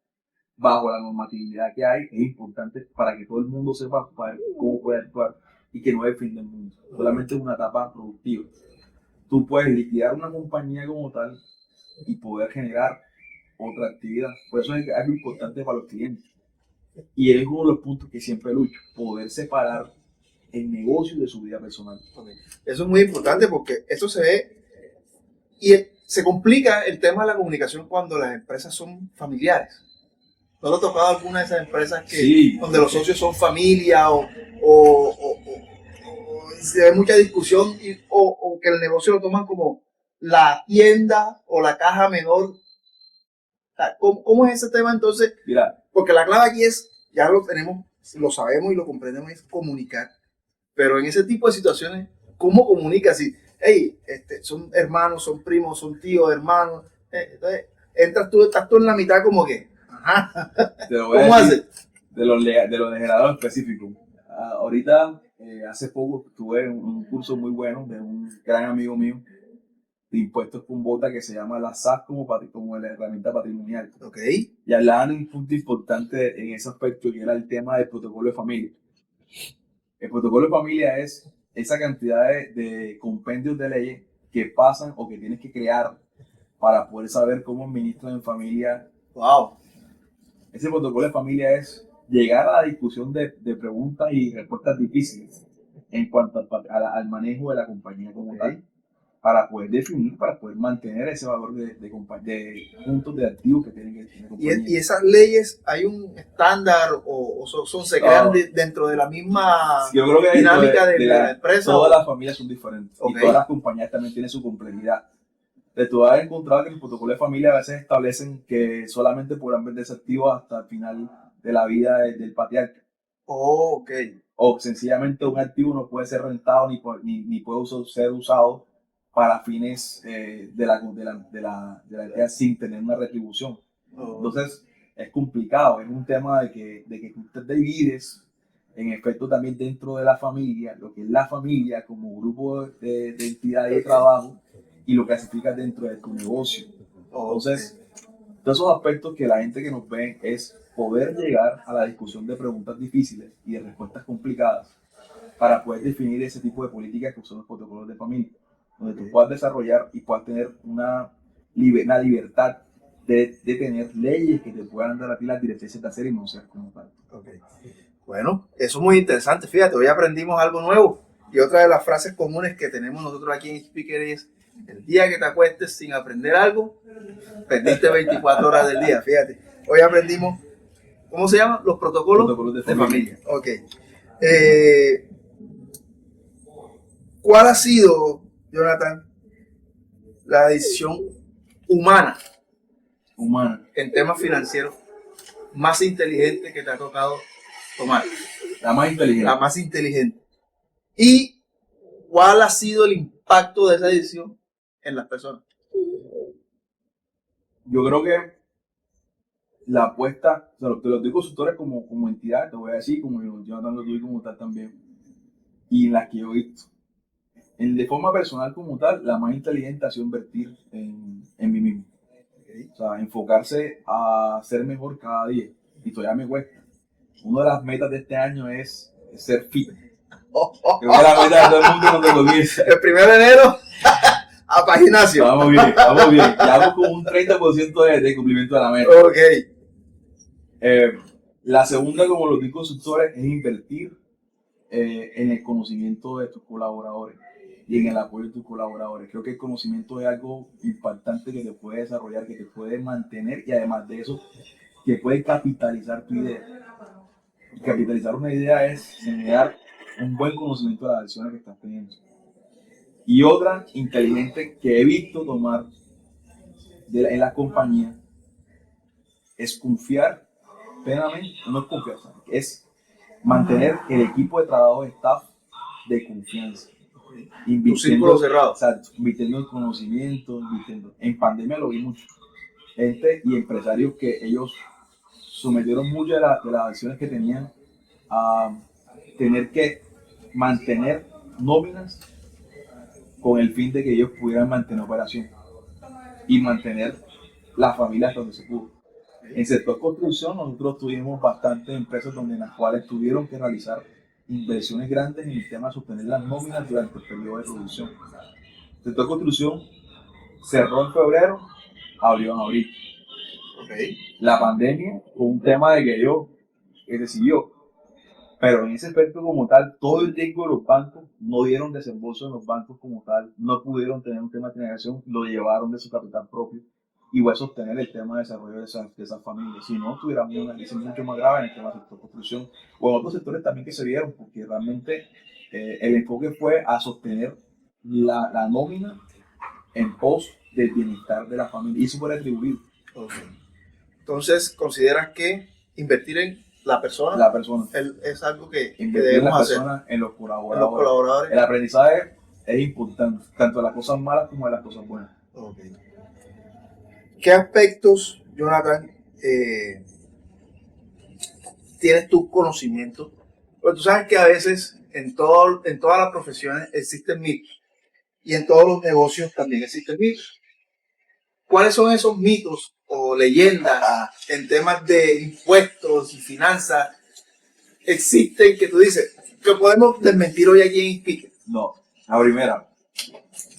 bajo la normatividad que hay es importante para que todo el mundo sepa cómo puede actuar y que no es el fin del mundo. Solamente es una etapa productiva. Tú puedes liquidar una compañía como tal y poder generar otra actividad. Por eso es algo importante para los clientes. Y es uno de los puntos que siempre lucho, poder separar el negocio de su vida personal. Okay. Eso es muy importante porque eso se ve y se complica el tema de la comunicación cuando las empresas son familiares. ¿No lo ha tocado alguna de esas empresas que, sí, donde los socios son familia o se ve mucha discusión o que el negocio lo toman como la tienda o la caja menor? ¿Cómo es ese tema entonces? Mira, porque la clave aquí es, ya lo tenemos, lo sabemos y lo comprendemos, es comunicar. Pero en ese tipo de situaciones, ¿cómo comunicas? Si, hey, son hermanos, son primos, son tíos, hermanos. Entonces, estás tú en la mitad como que, ajá. ¿Cómo haces? De los legisladores específicos. Ahorita, hace poco, tuve un curso muy bueno de un gran amigo mío de impuestos con bota que se llama la SAS como la herramienta patrimonial. Okay. Y hablaban de un punto importante en ese aspecto, que era el tema del protocolo de familia. El protocolo de familia es esa cantidad de compendios de leyes que pasan o que tienes que crear para poder saber cómo administran en familia. Wow. Ese protocolo de familia es llegar a la discusión de preguntas y respuestas difíciles en cuanto al manejo de la compañía como tal, para poder definir, para poder mantener ese valor de puntos de activos que tienen que tener compañía. ¿Y esas leyes hay un estándar o se crean dentro de la misma dinámica de la empresa? Todas las familias son diferentes y todas las compañías también tienen su complejidad. Tú has encontrado que en el protocolo de familia a veces establecen que solamente podrán venderse activos hasta el final de la vida del patriarca. Oh, okay. O sencillamente un activo no puede ser rentado ni puede ser usado para fines de la entidad sin tener una retribución. Oh. Entonces es complicado, es un tema de que tú te divides en efecto también dentro de la familia, lo que es la familia como grupo de entidad de trabajo y lo clasificas dentro de tu negocio. Entonces, todos esos aspectos que la gente que nos ve es poder llegar a la discusión de preguntas difíciles y de respuestas complicadas para poder definir ese tipo de políticas que son los protocolos de familia, donde tú puedas desarrollar y puedas tener una libertad de tener leyes que te puedan dar a ti las directrices de hacer y no ser como tal. Okay. Bueno, eso es muy interesante. Fíjate, hoy aprendimos algo nuevo. Y otra de las frases comunes que tenemos nosotros aquí en Speaker es: el día que te acuestes sin aprender algo, perdiste 24 horas del día. Fíjate, hoy aprendimos, ¿cómo se llama? Los protocolos de familia. Ok. ¿Cuál ha sido, Jonathan, la decisión humana en temas financieros más inteligente que te ha tocado tomar? La más inteligente. La más inteligente. ¿Y cuál ha sido el impacto de esa decisión en las personas? Yo creo que la apuesta, o sea, te lo doy consultores como entidad, te voy a decir, como yo lo doy como tal también, y las que yo he visto. De forma personal como tal, la más inteligente ha sido invertir en mí mismo. O sea, enfocarse a ser mejor cada día. Y todavía me cuesta. Una de las metas de este año es ser fit. Creo que la meta de todo el mundo cuando comienza. El 1 de enero a gimnasio. Vamos bien, vamos bien. Ya vamos con un 30% de cumplimiento de la meta. Ok. La segunda, como los digo consultores, es invertir en el conocimiento de tus colaboradores y en el apoyo de tus colaboradores. Creo que el conocimiento es algo impactante que te puede desarrollar, que te puede mantener y además de eso, que puede capitalizar tu idea. Y capitalizar una idea es generar un buen conocimiento de las acciones que estás teniendo. Y otra inteligente que he visto tomar en la compañía es confiar plenamente, no es confiar, es mantener el equipo de trabajo de staff de confianza. Tu círculo cerrado. O sea, invirtiendo en conocimiento, invirtiendo. En pandemia lo vi mucho. Gente y empresarios que ellos sometieron muchas de las acciones que tenían a tener que mantener nóminas con el fin de que ellos pudieran mantener operación y mantener la familia hasta donde se pudo. En sector construcción nosotros tuvimos bastantes empresas en las cuales tuvieron que realizar inversiones grandes en el tema de sostener las nóminas durante el periodo de producción. El sector construcción cerró en febrero, abrió en abril. Okay. La pandemia fue un tema de que ellos decidió, pero en ese aspecto como tal, todo el tiempo de los bancos no dieron desembolso en los bancos como tal, no pudieron tener un tema de financiación, lo llevaron de su capital propio y fue a sostener el tema de desarrollo de esas familias. Si no, tuviéramos una crisis mucho más grave en el tema del sector construcción o en otros sectores también que se vieron, porque realmente el enfoque fue a sostener la nómina en pos del bienestar de la familia y eso fue retribuido. Okay. Entonces, ¿consideras que invertir en la persona es algo que debemos hacer? En los colaboradores. El aprendizaje es importante, tanto de las cosas malas como de las cosas buenas. Okay. ¿Qué aspectos, Jonathan, tienes tu conocimiento? Porque tú sabes que a veces en todas las profesiones existen mitos y en todos los negocios también existen mitos. ¿Cuáles son esos mitos o leyendas en temas de impuestos y finanzas existen que tú dices que podemos desmentir hoy aquí en Speaker? No, la primera,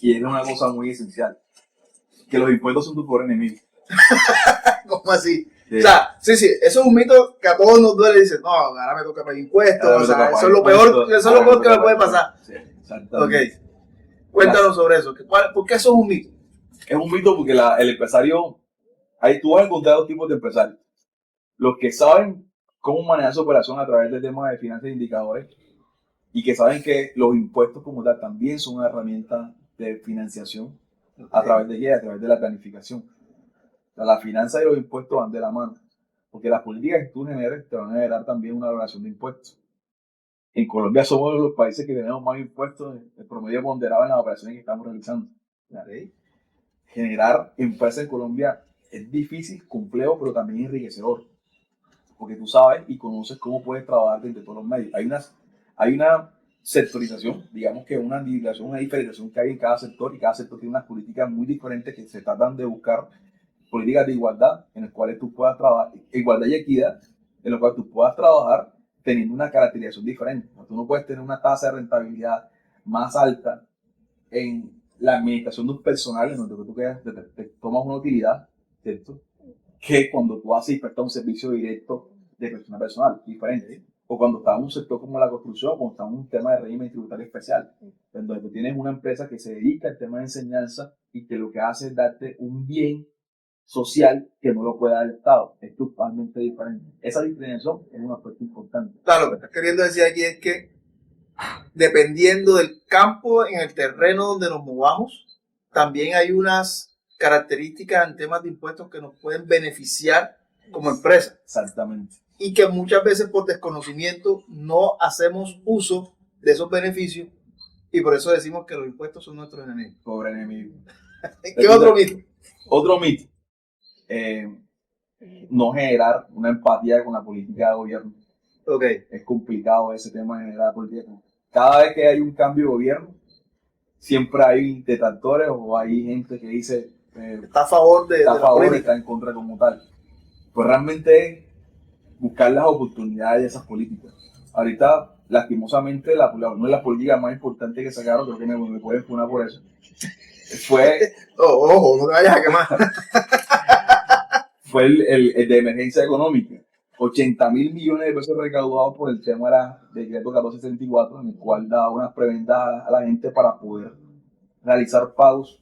y es una cosa muy esencial, que los impuestos son tu peor enemigo. ¿Cómo así? Sí. O sea, sí, eso es un mito que a todos nos duele. Dicen, no, ahora me toca pagar impuestos, o sea, eso es lo peor que me puede pasar. Sí, exactamente. Ok, cuéntanos sobre eso. ¿Por qué eso es un mito? Es un mito porque el empresario, ahí tú vas a encontrar dos tipos de empresarios. Los que saben cómo manejar su operación a través del tema de finanzas e indicadores y que saben que los impuestos como tal también son una herramienta de financiación a través de qué, a través de la planificación. O sea, la finanza y los impuestos van de la mano, porque las políticas que tú generes te van a generar también una relación de impuestos. En Colombia somos los países que tenemos más impuestos, el promedio ponderado en las operaciones que estamos realizando. ¿Vale? Generar empresas en Colombia es difícil, complejo, pero también enriquecedor, porque tú sabes y conoces cómo puedes trabajar desde todos los medios. Hay una sectorización, digamos que una individuación, una diferenciación que hay en cada sector y cada sector tiene unas políticas muy diferentes que se tratan de buscar políticas de igualdad en las cuales tú puedas trabajar, igualdad y equidad, en las cuales tú puedas trabajar teniendo una caracterización diferente. Tú no puedes tener una tasa de rentabilidad más alta en la administración de un personal en donde tú te tomas una utilidad, ¿cierto? Que cuando tú haces y prestas un servicio directo de persona a personal, diferente. O cuando estás en un sector como la construcción, cuando estás en un tema de régimen tributario especial, en donde tú tienes una empresa que se dedica al tema de enseñanza y que lo que hace es darte un bien social que no lo puede dar el Estado. Es totalmente diferente. Esa diferenciación es un aspecto importante. Claro, lo que estás queriendo decir aquí es que dependiendo del campo, en el terreno donde nos movamos, también hay unas características en temas de impuestos que nos pueden beneficiar como empresa. Exactamente. Y que muchas veces por desconocimiento no hacemos uso de esos beneficios y por eso decimos que los impuestos son nuestros enemigos. Pobre enemigo. ¿Qué otro mito? Otro mito. no generar una empatía con la política de gobierno. Ok. Es complicado ese tema de generar política. Cada vez que hay un cambio de gobierno, siempre hay detractores o hay gente que dice Está a favor de está a la favor, política. está en contra como tal. Pues realmente es buscar las oportunidades de esas políticas. Ahorita, lastimosamente, una de las políticas más importantes que sacaron, creo que me pueden funar por eso, fue Ojo, no te vayas a quemar. fue el de emergencia económica. 80.000 millones de pesos recaudados por el tema del decreto 1464, en el cual daba unas prebendas a la gente para poder realizar pagos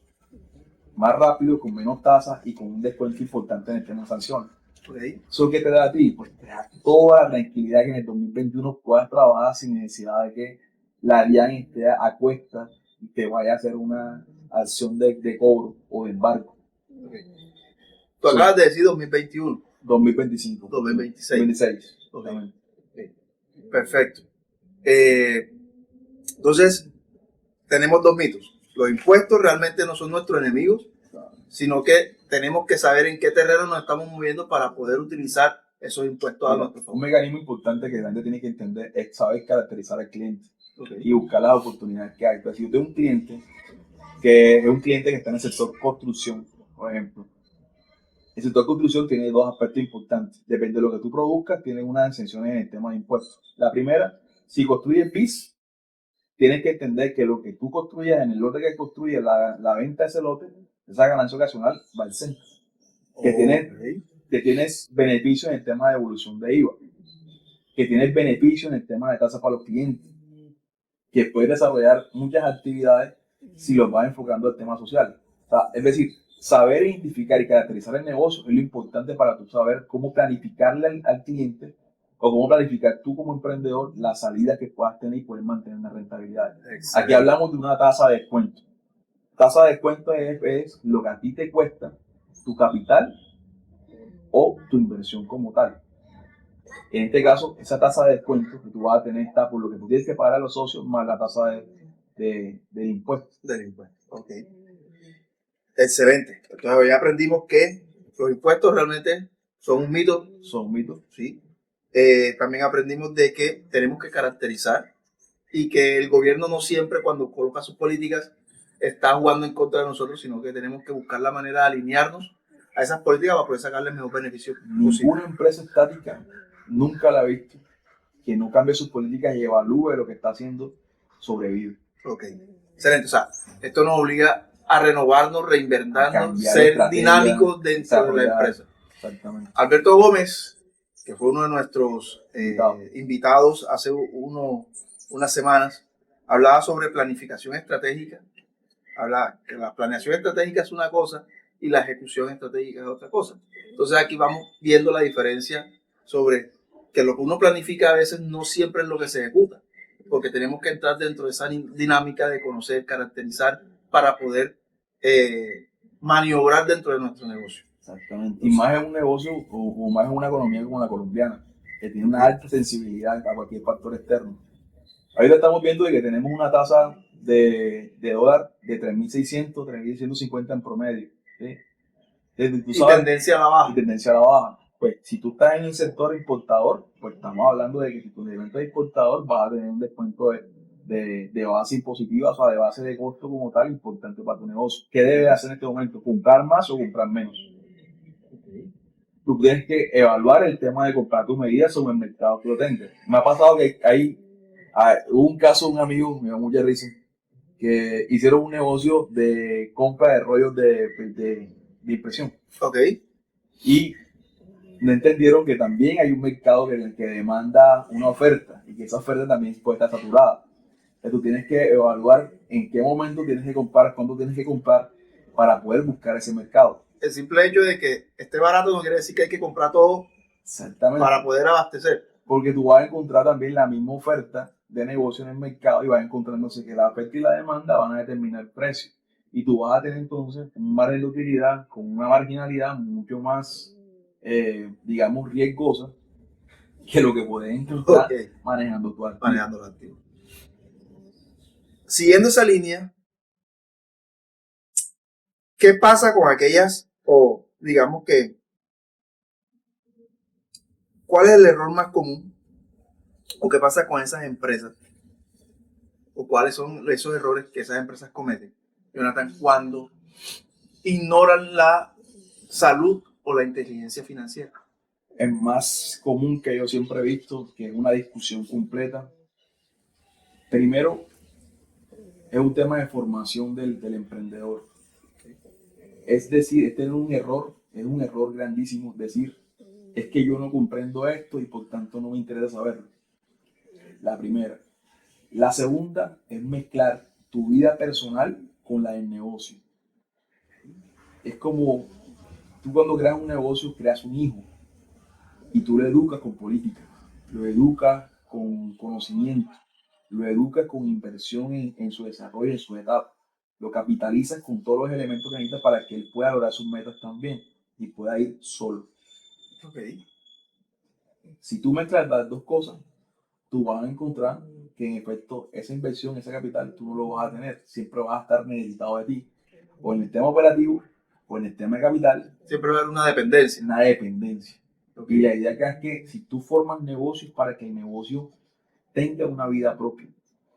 más rápido, con menos tasas y con un descuento importante en el tema de sanciones. Okay. ¿Eso qué te da a ti? Pues te da toda la tranquilidad que en el 2021 puedas trabajar sin necesidad de que la DIAN esté a cuesta y te vaya a hacer una acción de cobro o de embargo. Okay. Tú acabas de decir 2021. 2025. 2026. 2026. Okay. Okay. Perfecto. Entonces, tenemos dos mitos. Los impuestos realmente no son nuestros enemigos, sino que tenemos que saber en qué terreno nos estamos moviendo para poder utilizar esos impuestos a nuestro favor. Un mecanismo importante que la gente tiene que entender es saber caracterizar al cliente Okay. y buscar las oportunidades que hay. Entonces, si yo tengo un cliente que es un cliente que está en el sector construcción, por ejemplo, el sector construcción tiene dos aspectos importantes. Depende de lo que tú produzcas, tienes unas exenciones en el tema de impuestos. La primera, si construyes BIS, tienes que entender que lo que tú construyas en el lote que construyes, la venta de ese lote, esa ganancia ocasional va al centro. Que tienes beneficio en el tema de devolución de IVA, que tienes beneficio en el tema de tasas para los clientes, que puedes desarrollar muchas actividades si los vas enfocando al tema social. O sea, es decir, saber identificar y caracterizar el negocio es lo importante para tú saber cómo planificarle al cliente o cómo planificar tú como emprendedor la salida que puedas tener y poder mantener una rentabilidad. Excelente. Aquí hablamos de una tasa de descuento. Tasa de descuento es lo que a ti te cuesta tu capital o tu inversión como tal. En este caso, esa tasa de descuento que tú vas a tener está por lo que tú tienes que pagar a los socios más la tasa del impuesto. Del impuesto, ok. Excelente. Entonces ya aprendimos que los impuestos realmente son un mito. Son mitos. Sí. También aprendimos de que tenemos que caracterizar y que el gobierno no siempre cuando coloca sus políticas está jugando en contra de nosotros, sino que tenemos que buscar la manera de alinearnos a esas políticas para poder sacarle el mejor beneficio posible. Ninguna empresa estática nunca la he visto que no cambie sus políticas y evalúe lo que está haciendo, sobrevive. Ok, excelente. O sea, esto nos obliga a renovarnos, reinventarnos, ser dinámicos dentro de la empresa. Exactamente. Alberto Gómez, que fue uno de nuestros invitados hace unas semanas, hablaba sobre planificación estratégica. Hablaba que la planeación estratégica es una cosa y la ejecución estratégica es otra cosa. Entonces aquí vamos viendo la diferencia sobre que lo que uno planifica a veces no siempre es lo que se ejecuta, porque tenemos que entrar dentro de esa dinámica de conocer, caracterizar para poder maniobrar dentro de nuestro negocio. Exactamente. Y más en un negocio o más en una economía como la colombiana, que tiene una alta sensibilidad a cualquier factor externo. Ahorita estamos viendo de que tenemos una tasa de dólar de 3.600, 3.650 en promedio. ¿Sí? Y tendencia a la baja. Y tendencia a la baja. Pues si tú estás en el sector importador, pues estamos hablando de que si tu evento es importador vas a tener un descuento de base impositiva, o sea, de base de costo como tal, importante para tu negocio. ¿Qué debes hacer en este momento? ¿Comprar más o comprar menos? Tú tienes que evaluar el tema de comprar tus medidas sobre el mercado que lo tengas. Me ha pasado que hubo un caso de un amigo, me dio mucha risa, que hicieron un negocio de compra de rollos de impresión. Ok. Y no entendieron que también hay un mercado que demanda una oferta y que esa oferta también puede estar saturada. Entonces tú tienes que evaluar en qué momento tienes que comprar, cuándo tienes que comprar para poder buscar ese mercado. El simple hecho de que esté barato no quiere decir que hay que comprar todo para poder abastecer. Porque tú vas a encontrar también la misma oferta de negocio en el mercado y vas encontrándose que la oferta y la demanda van a determinar el precio. Y tú vas a tener entonces un margen de utilidad con una marginalidad mucho más, digamos, riesgosa que lo que puedes encontrar manejando tu activo. Manejando el activo. Siguiendo esa línea, ¿qué pasa con aquellas o digamos que, ¿cuál es el error más común o qué pasa con esas empresas? ¿O cuáles son esos errores que esas empresas cometen, Jonathan, cuando ignoran la salud o la inteligencia financiera? Es más común que yo siempre he visto, que es una discusión completa. Primero, es un tema de formación del emprendedor. Es decir, este es un error grandísimo decir, es que yo no comprendo esto y por tanto no me interesa saberlo. La primera. La segunda es mezclar tu vida personal con la del negocio. Es como tú cuando creas un negocio, creas un hijo y tú lo educas con política, lo educas con conocimiento, lo educas con inversión en su desarrollo, en su etapa. Lo capitalizas con todos los elementos que necesita para que él pueda lograr sus metas también y pueda ir solo. Okay. Si tú mezclas las dos cosas, tú vas a encontrar que en efecto esa inversión, ese capital, tú no lo vas a tener. Siempre vas a estar necesitado de ti. O en el tema operativo, o en el tema de capital. Siempre va a haber una dependencia. Una dependencia. Okay. Y la idea acá es que si tú formas negocios para que el negocio tenga una vida propia,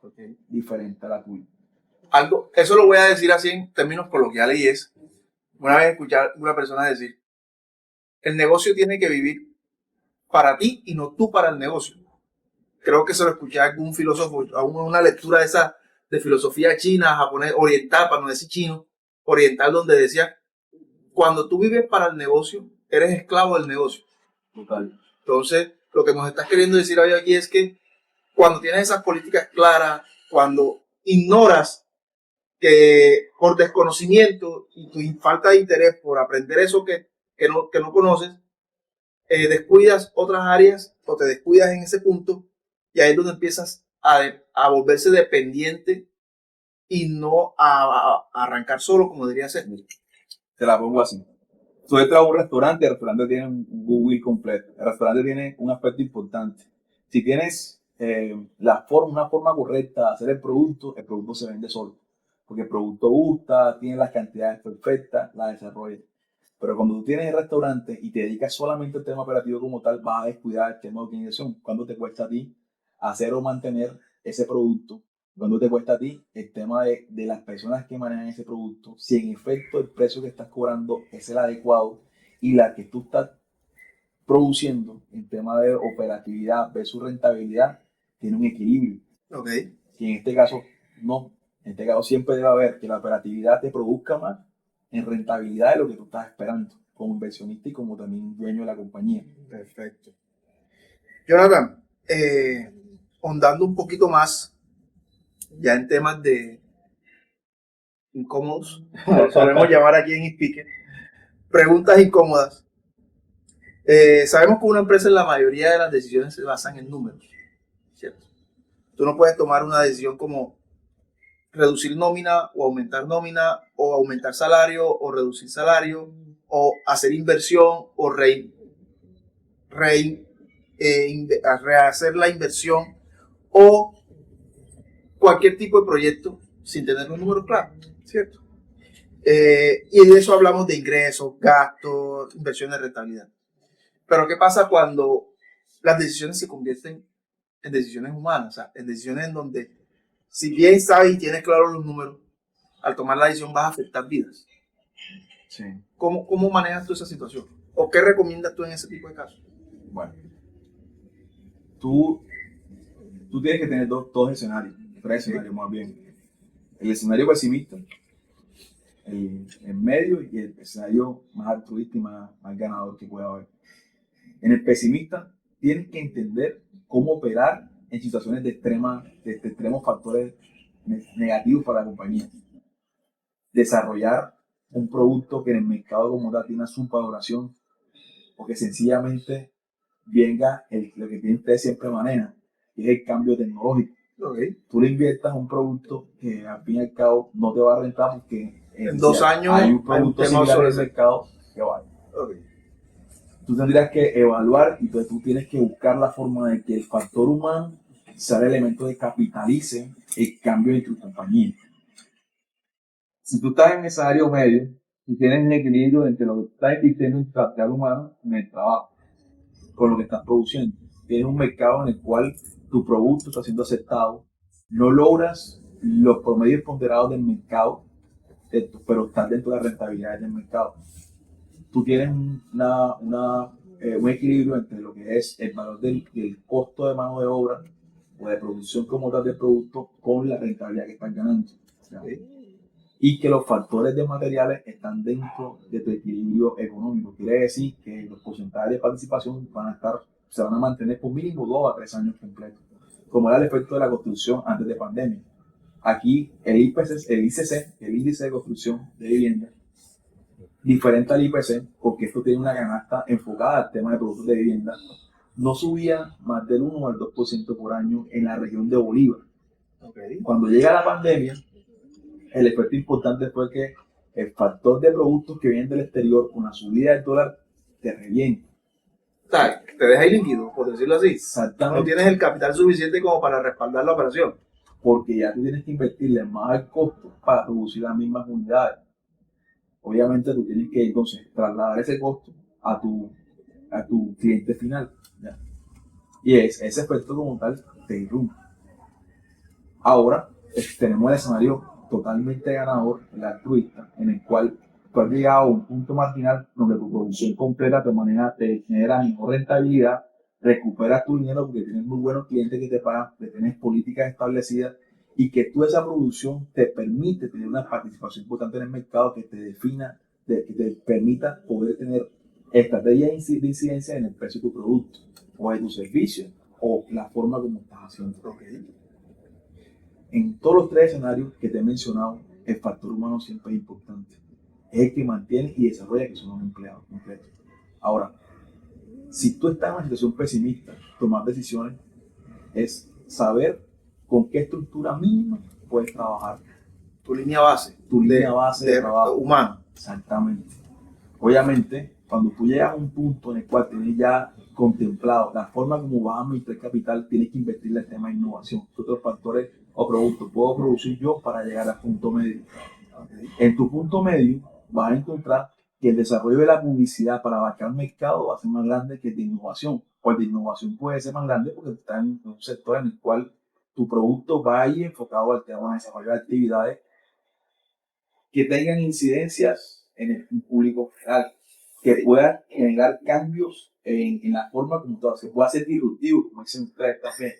Okay, diferente a la tuya. Eso lo voy a decir así en términos coloquiales y es, una vez escuché a una persona decir, el negocio tiene que vivir para ti y no tú para el negocio. Creo que se lo escuché a algún filósofo, a una lectura de esa de filosofía china, japonés, oriental, para no decir chino, oriental, donde decía, cuando tú vives para el negocio, eres esclavo del negocio. Total. Entonces, lo que nos estás queriendo decir hoy aquí es que cuando tienes esas políticas claras, cuando ignoras que por desconocimiento y tu falta de interés por aprender eso que no conoces, descuidas otras áreas o te descuidas en ese punto y ahí es donde empiezas a volverse dependiente y no a arrancar solo como debería ser. Te la pongo así. Tú entras a un restaurante, el restaurante tiene un Google completo. El restaurante tiene un aspecto importante. Si tienes una forma correcta de hacer el producto se vende solo. Porque el producto gusta, tiene las cantidades perfectas, la desarrolla. Pero cuando tú tienes el restaurante y te dedicas solamente al tema operativo como tal, vas a descuidar el tema de optimización. ¿Cuánto te cuesta a ti hacer o mantener ese producto? ¿Cuánto te cuesta a ti el tema de las personas que manejan ese producto? Si en efecto el precio que estás cobrando es el adecuado y la que tú estás produciendo en tema de operatividad versus rentabilidad tiene un equilibrio. Okay. Y en este caso, no. En este caso siempre debe haber que la operatividad te produzca más en rentabilidad de lo que tú estás esperando, como inversionista y como también dueño de la compañía. Perfecto. Jonathan, ahondando un poquito más ya en temas de incómodos, como solemos llamar aquí en Speaker, preguntas incómodas. Sabemos que una empresa en la mayoría de las decisiones se basan en números, ¿cierto? Tú no puedes tomar una decisión como reducir nómina o aumentar salario o reducir salario o hacer inversión o rehacer la inversión o cualquier tipo de proyecto sin tener los números claros, ¿cierto? Y de eso hablamos de ingresos, gastos, inversiones, rentabilidad. Pero ¿qué pasa cuando las decisiones se convierten en decisiones humanas? O sea, en decisiones en donde, si bien sabes y tienes claros los números, al tomar la decisión vas a afectar vidas. Sí. ¿Cómo manejas tú esa situación? ¿O qué recomiendas tú en ese tipo de casos? Bueno, tú tienes que tener dos escenarios, tres escenarios más bien. El escenario pesimista, el medio y el escenario más altruista y más ganador que pueda haber. En el pesimista, tienes que entender cómo operar en situaciones de extremos factores negativos para la compañía. Desarrollar un producto que en el mercado como tal tiene una subvaloración o que sencillamente venga lo que ustedes siempre manejan, que es el cambio tecnológico. Okay. Tú le inviertas un producto que al fin y al cabo no te va a rentar porque en 2 años hay un producto similar en el mercado que vale. Okay. Tú tendrías que evaluar y entonces tú tienes que buscar la forma de que el factor humano sea el elemento que capitalice el cambio de tu compañía. Si tú estás en ese área medio, tú tienes un equilibrio entre lo que estás invirtiendo en capital humano en el trabajo, con lo que estás produciendo. Tienes un mercado en el cual tu producto está siendo aceptado, no logras los promedios ponderados del mercado, pero estás dentro de la rentabilidad del mercado. Tú tienes un equilibrio entre lo que es el valor del costo de mano de obra o de producción como tal del producto con la rentabilidad que estás ganando. ¿Sí? Y que los factores de materiales están dentro de tu equilibrio económico. Quiere decir que los porcentajes de participación se van a mantener por mínimo 2 a 3 años completos, como era el efecto de la construcción antes de pandemia. Aquí el ICC, el índice de construcción de vivienda, diferente al IPC, porque esto tiene una canasta enfocada al tema de productos de vivienda, no subía más del 1 al 2% por año en la región de Bolívar. Okay. Cuando llega la pandemia, el efecto importante fue que el factor de productos que vienen del exterior con la subida del dólar te revienta. O sea, te deja líquido, por decirlo así. Exactamente. No tienes el capital suficiente como para respaldar la operación. Porque ya tú tienes que invertirle más al costo para producir las mismas unidades. Obviamente tú tienes que entonces trasladar ese costo a tu cliente final. ¿Ya? Y ese efecto como tal te irrumpe. Ahora tenemos el escenario totalmente ganador, el altruista, en el cual tú has llegado a un punto marginal donde tu producción completa te genera mejor rentabilidad, recuperas tu dinero porque tienes muy buenos clientes que te pagan, que tienes políticas establecidas y que tú esa producción te permite tener una participación importante en el mercado que te defina, que te permita poder tener estrategias de incidencia en el precio de tu producto o de tu servicio o la forma como estás haciendo. Okay. En todos los 3 escenarios que te he mencionado, el factor humano siempre es importante. Es el que mantiene y desarrolla que son los empleados completos. Ahora, si tú estás en una situación pesimista, tomar decisiones es saber con qué estructura mínima puedes trabajar. Tu línea base. Tu línea base de trabajo. Humano. Exactamente. Obviamente, cuando tú llegas a un punto en el cual tienes ya contemplado la forma como vas a administrar capital, tienes que invertir en el tema de innovación. Otros factores o productos puedo producir yo para llegar al punto medio. Okay. En tu punto medio vas a encontrar que el desarrollo de la publicidad para abarcar el mercado va a ser más grande que el de innovación. O el de innovación puede ser más grande porque está en un sector en el cual tu producto va a ir enfocado al tema de desarrollo de actividades que tengan incidencias en el público general, que puedan generar cambios en la forma como todo se pueda ser disruptivo, como dicen ustedes también.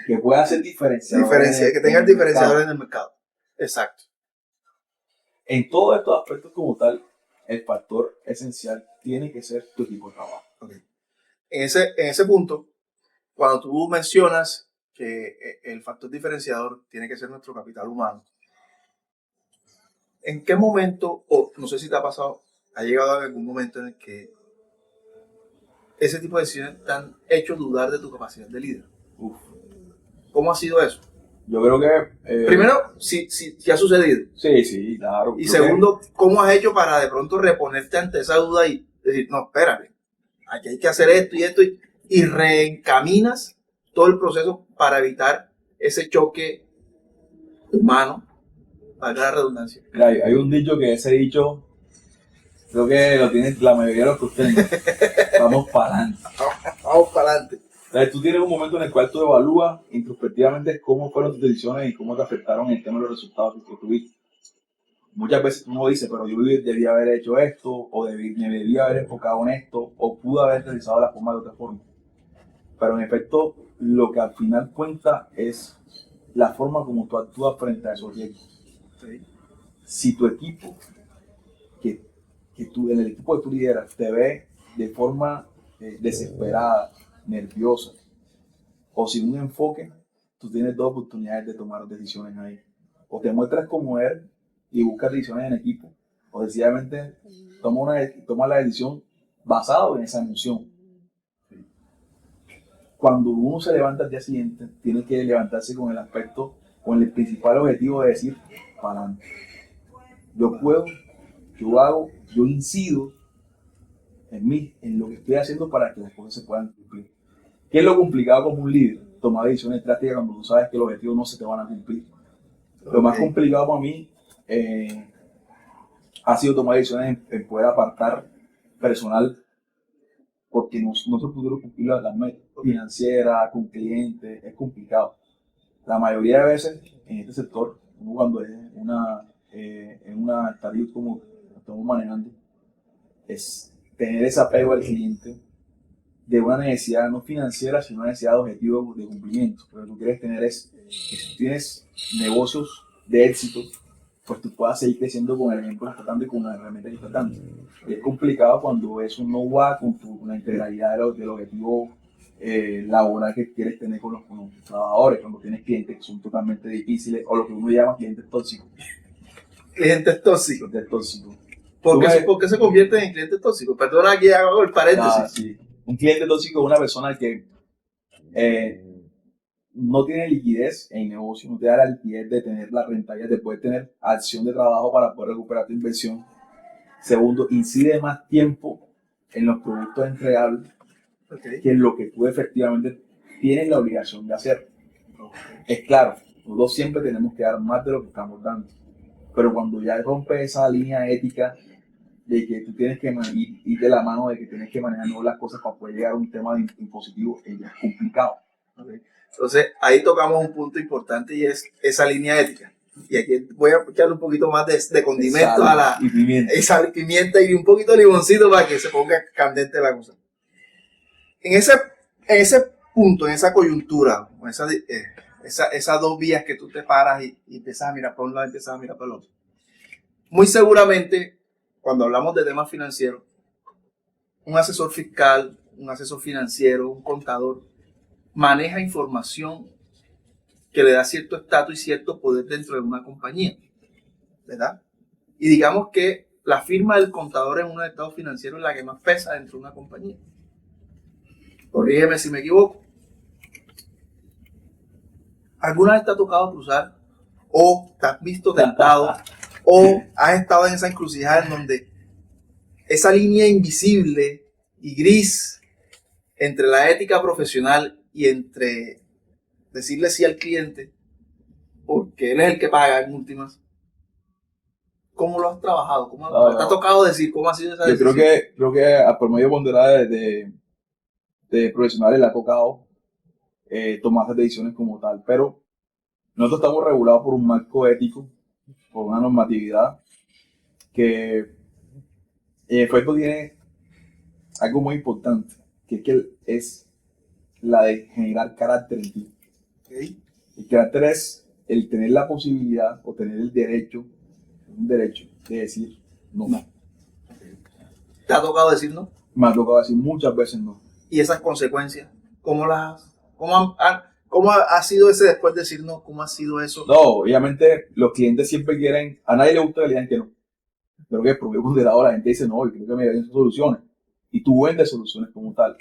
Que pueda ser diferenciador. Que tengan diferenciadores en el mercado. Exacto. En todos estos aspectos como tal, el factor esencial tiene que ser tu equipo de trabajo. Okay. En ese punto, cuando tú mencionas que el factor diferenciador tiene que ser nuestro capital humano, ¿en qué momento, o no sé si te ha pasado, ha llegado a algún momento en el que ese tipo de decisiones te han hecho dudar de tu capacidad de líder? Uf. ¿Cómo ha sido eso? Yo creo que... Primero, si ha sucedido. Sí, claro. Y segundo, ¿cómo has hecho para de pronto reponerte ante esa duda y decir, no, espérate, aquí hay que hacer esto y reencaminas todo el proceso para evitar ese choque humano, para la redundancia? Mira, hay un dicho que ese dicho creo que lo tienen la mayoría de los que ustedes. Vamos para adelante. Vamos para adelante. Entonces, tú tienes un momento en el cual tú evalúas introspectivamente cómo fueron tus decisiones y cómo te afectaron el tema de los resultados que tuviste. Muchas veces uno dice, pero yo debía haber hecho esto, o me debía haber enfocado en esto, o pude haber realizado la forma de otra forma. Pero en efecto, lo que al final cuenta es la forma como tú actúas frente a esos riesgos. ¿Sí? Si tu equipo, en el equipo que tú lideras, te ve de forma desesperada, nerviosa o sin un enfoque, tú tienes 2 oportunidades de tomar decisiones ahí. O te muestras como eres y buscas decisiones en equipo, o sencillamente toma la decisión basado en esa emoción. Cuando uno se levanta al día siguiente, tiene que levantarse con el principal objetivo de decir, para adelante. Yo puedo, yo hago, yo incido en lo que estoy haciendo para que las cosas se puedan cumplir. ¿Qué es lo complicado como un líder? Tomar decisiones drásticas cuando tú sabes que los objetivos no se te van a cumplir. Lo más complicado para mí ha sido tomar decisiones en poder apartar personal porque no se pudieron cumplir las metas financieras, con clientes, es complicado. La mayoría de veces en este sector, uno cuando es en una tarifa como estamos manejando, es tener ese apego al cliente de una necesidad no financiera, sino una necesidad de objetivo de cumplimiento. Lo que tú quieres tener es que si tienes negocios de éxito, pues tú puedas seguir creciendo con el ejemplo que estás dando y con la herramienta que estás dando. Y es complicado cuando eso no va con la integralidad del objetivo laboral que quieres tener con los trabajadores, cuando tienes clientes que son totalmente difíciles o lo que uno llama clientes tóxicos. Clientes tóxicos. Clientes tóxicos. ¿Por qué se convierten en clientes tóxicos? Perdona, aquí hago el paréntesis. Sí. Un cliente tóxico es una persona que no tiene liquidez en el negocio, no te da la liquidez de tener la rentabilidad, de poder tener acción de trabajo para poder recuperar tu inversión. Segundo, incide más tiempo en los productos entregables que en lo que tú efectivamente tienes la obligación de hacer. Es claro, nosotros siempre tenemos que dar más de lo que estamos dando, pero cuando ya rompes esa línea ética de que tú tienes que ir de la mano, de que tienes que manejar las cosas para poder llegar a un tema impositivo, es complicado. Entonces, ahí tocamos un punto importante y es esa línea ética. Y aquí voy a echarle un poquito más de condimento a la sal y pimienta y un poquito de limoncito para que se ponga candente la cosa. En ese punto, en esa coyuntura, esas dos vías que tú te paras y empiezas a mirar por un lado y empiezas a mirar por el otro. Muy seguramente, cuando hablamos de temas financieros, un asesor fiscal, un asesor financiero, un contador, maneja información que le da cierto estatus y cierto poder dentro de una compañía, ¿verdad? Y digamos que la firma del contador en un estado financiero es la que más pesa dentro de una compañía. Corrígeme si me equivoco. ¿Alguna vez te ha tocado cruzar o te has visto tentado o has estado en esa encrucijada en donde esa línea invisible y gris entre la ética profesional y entre decirle sí al cliente, porque él es el que paga en últimas? ¿Cómo lo has trabajado? ¿Te ha tocado decir cómo ha sido esa decisión? Yo creo que por medio ponderada de profesionales le ha tocado tomar esas decisiones como tal, pero nosotros estamos regulados por un marco ético, por una normatividad que en efecto tiene algo muy importante, que es la de generar carácter en ti. Okay. El carácter es el tener la posibilidad o tener el derecho, un derecho de decir no. ¿Te ha tocado decir no? Me ha tocado decir muchas veces no. ¿Y esas consecuencias? ¿Cómo ha sido ese después de decir no? ¿Cómo ha sido eso? No, obviamente los clientes siempre quieren, a nadie le gusta que le digan que no. Creo que por medio ponderado la gente dice no, y creo que me den soluciones. Y tú vendes soluciones como tal.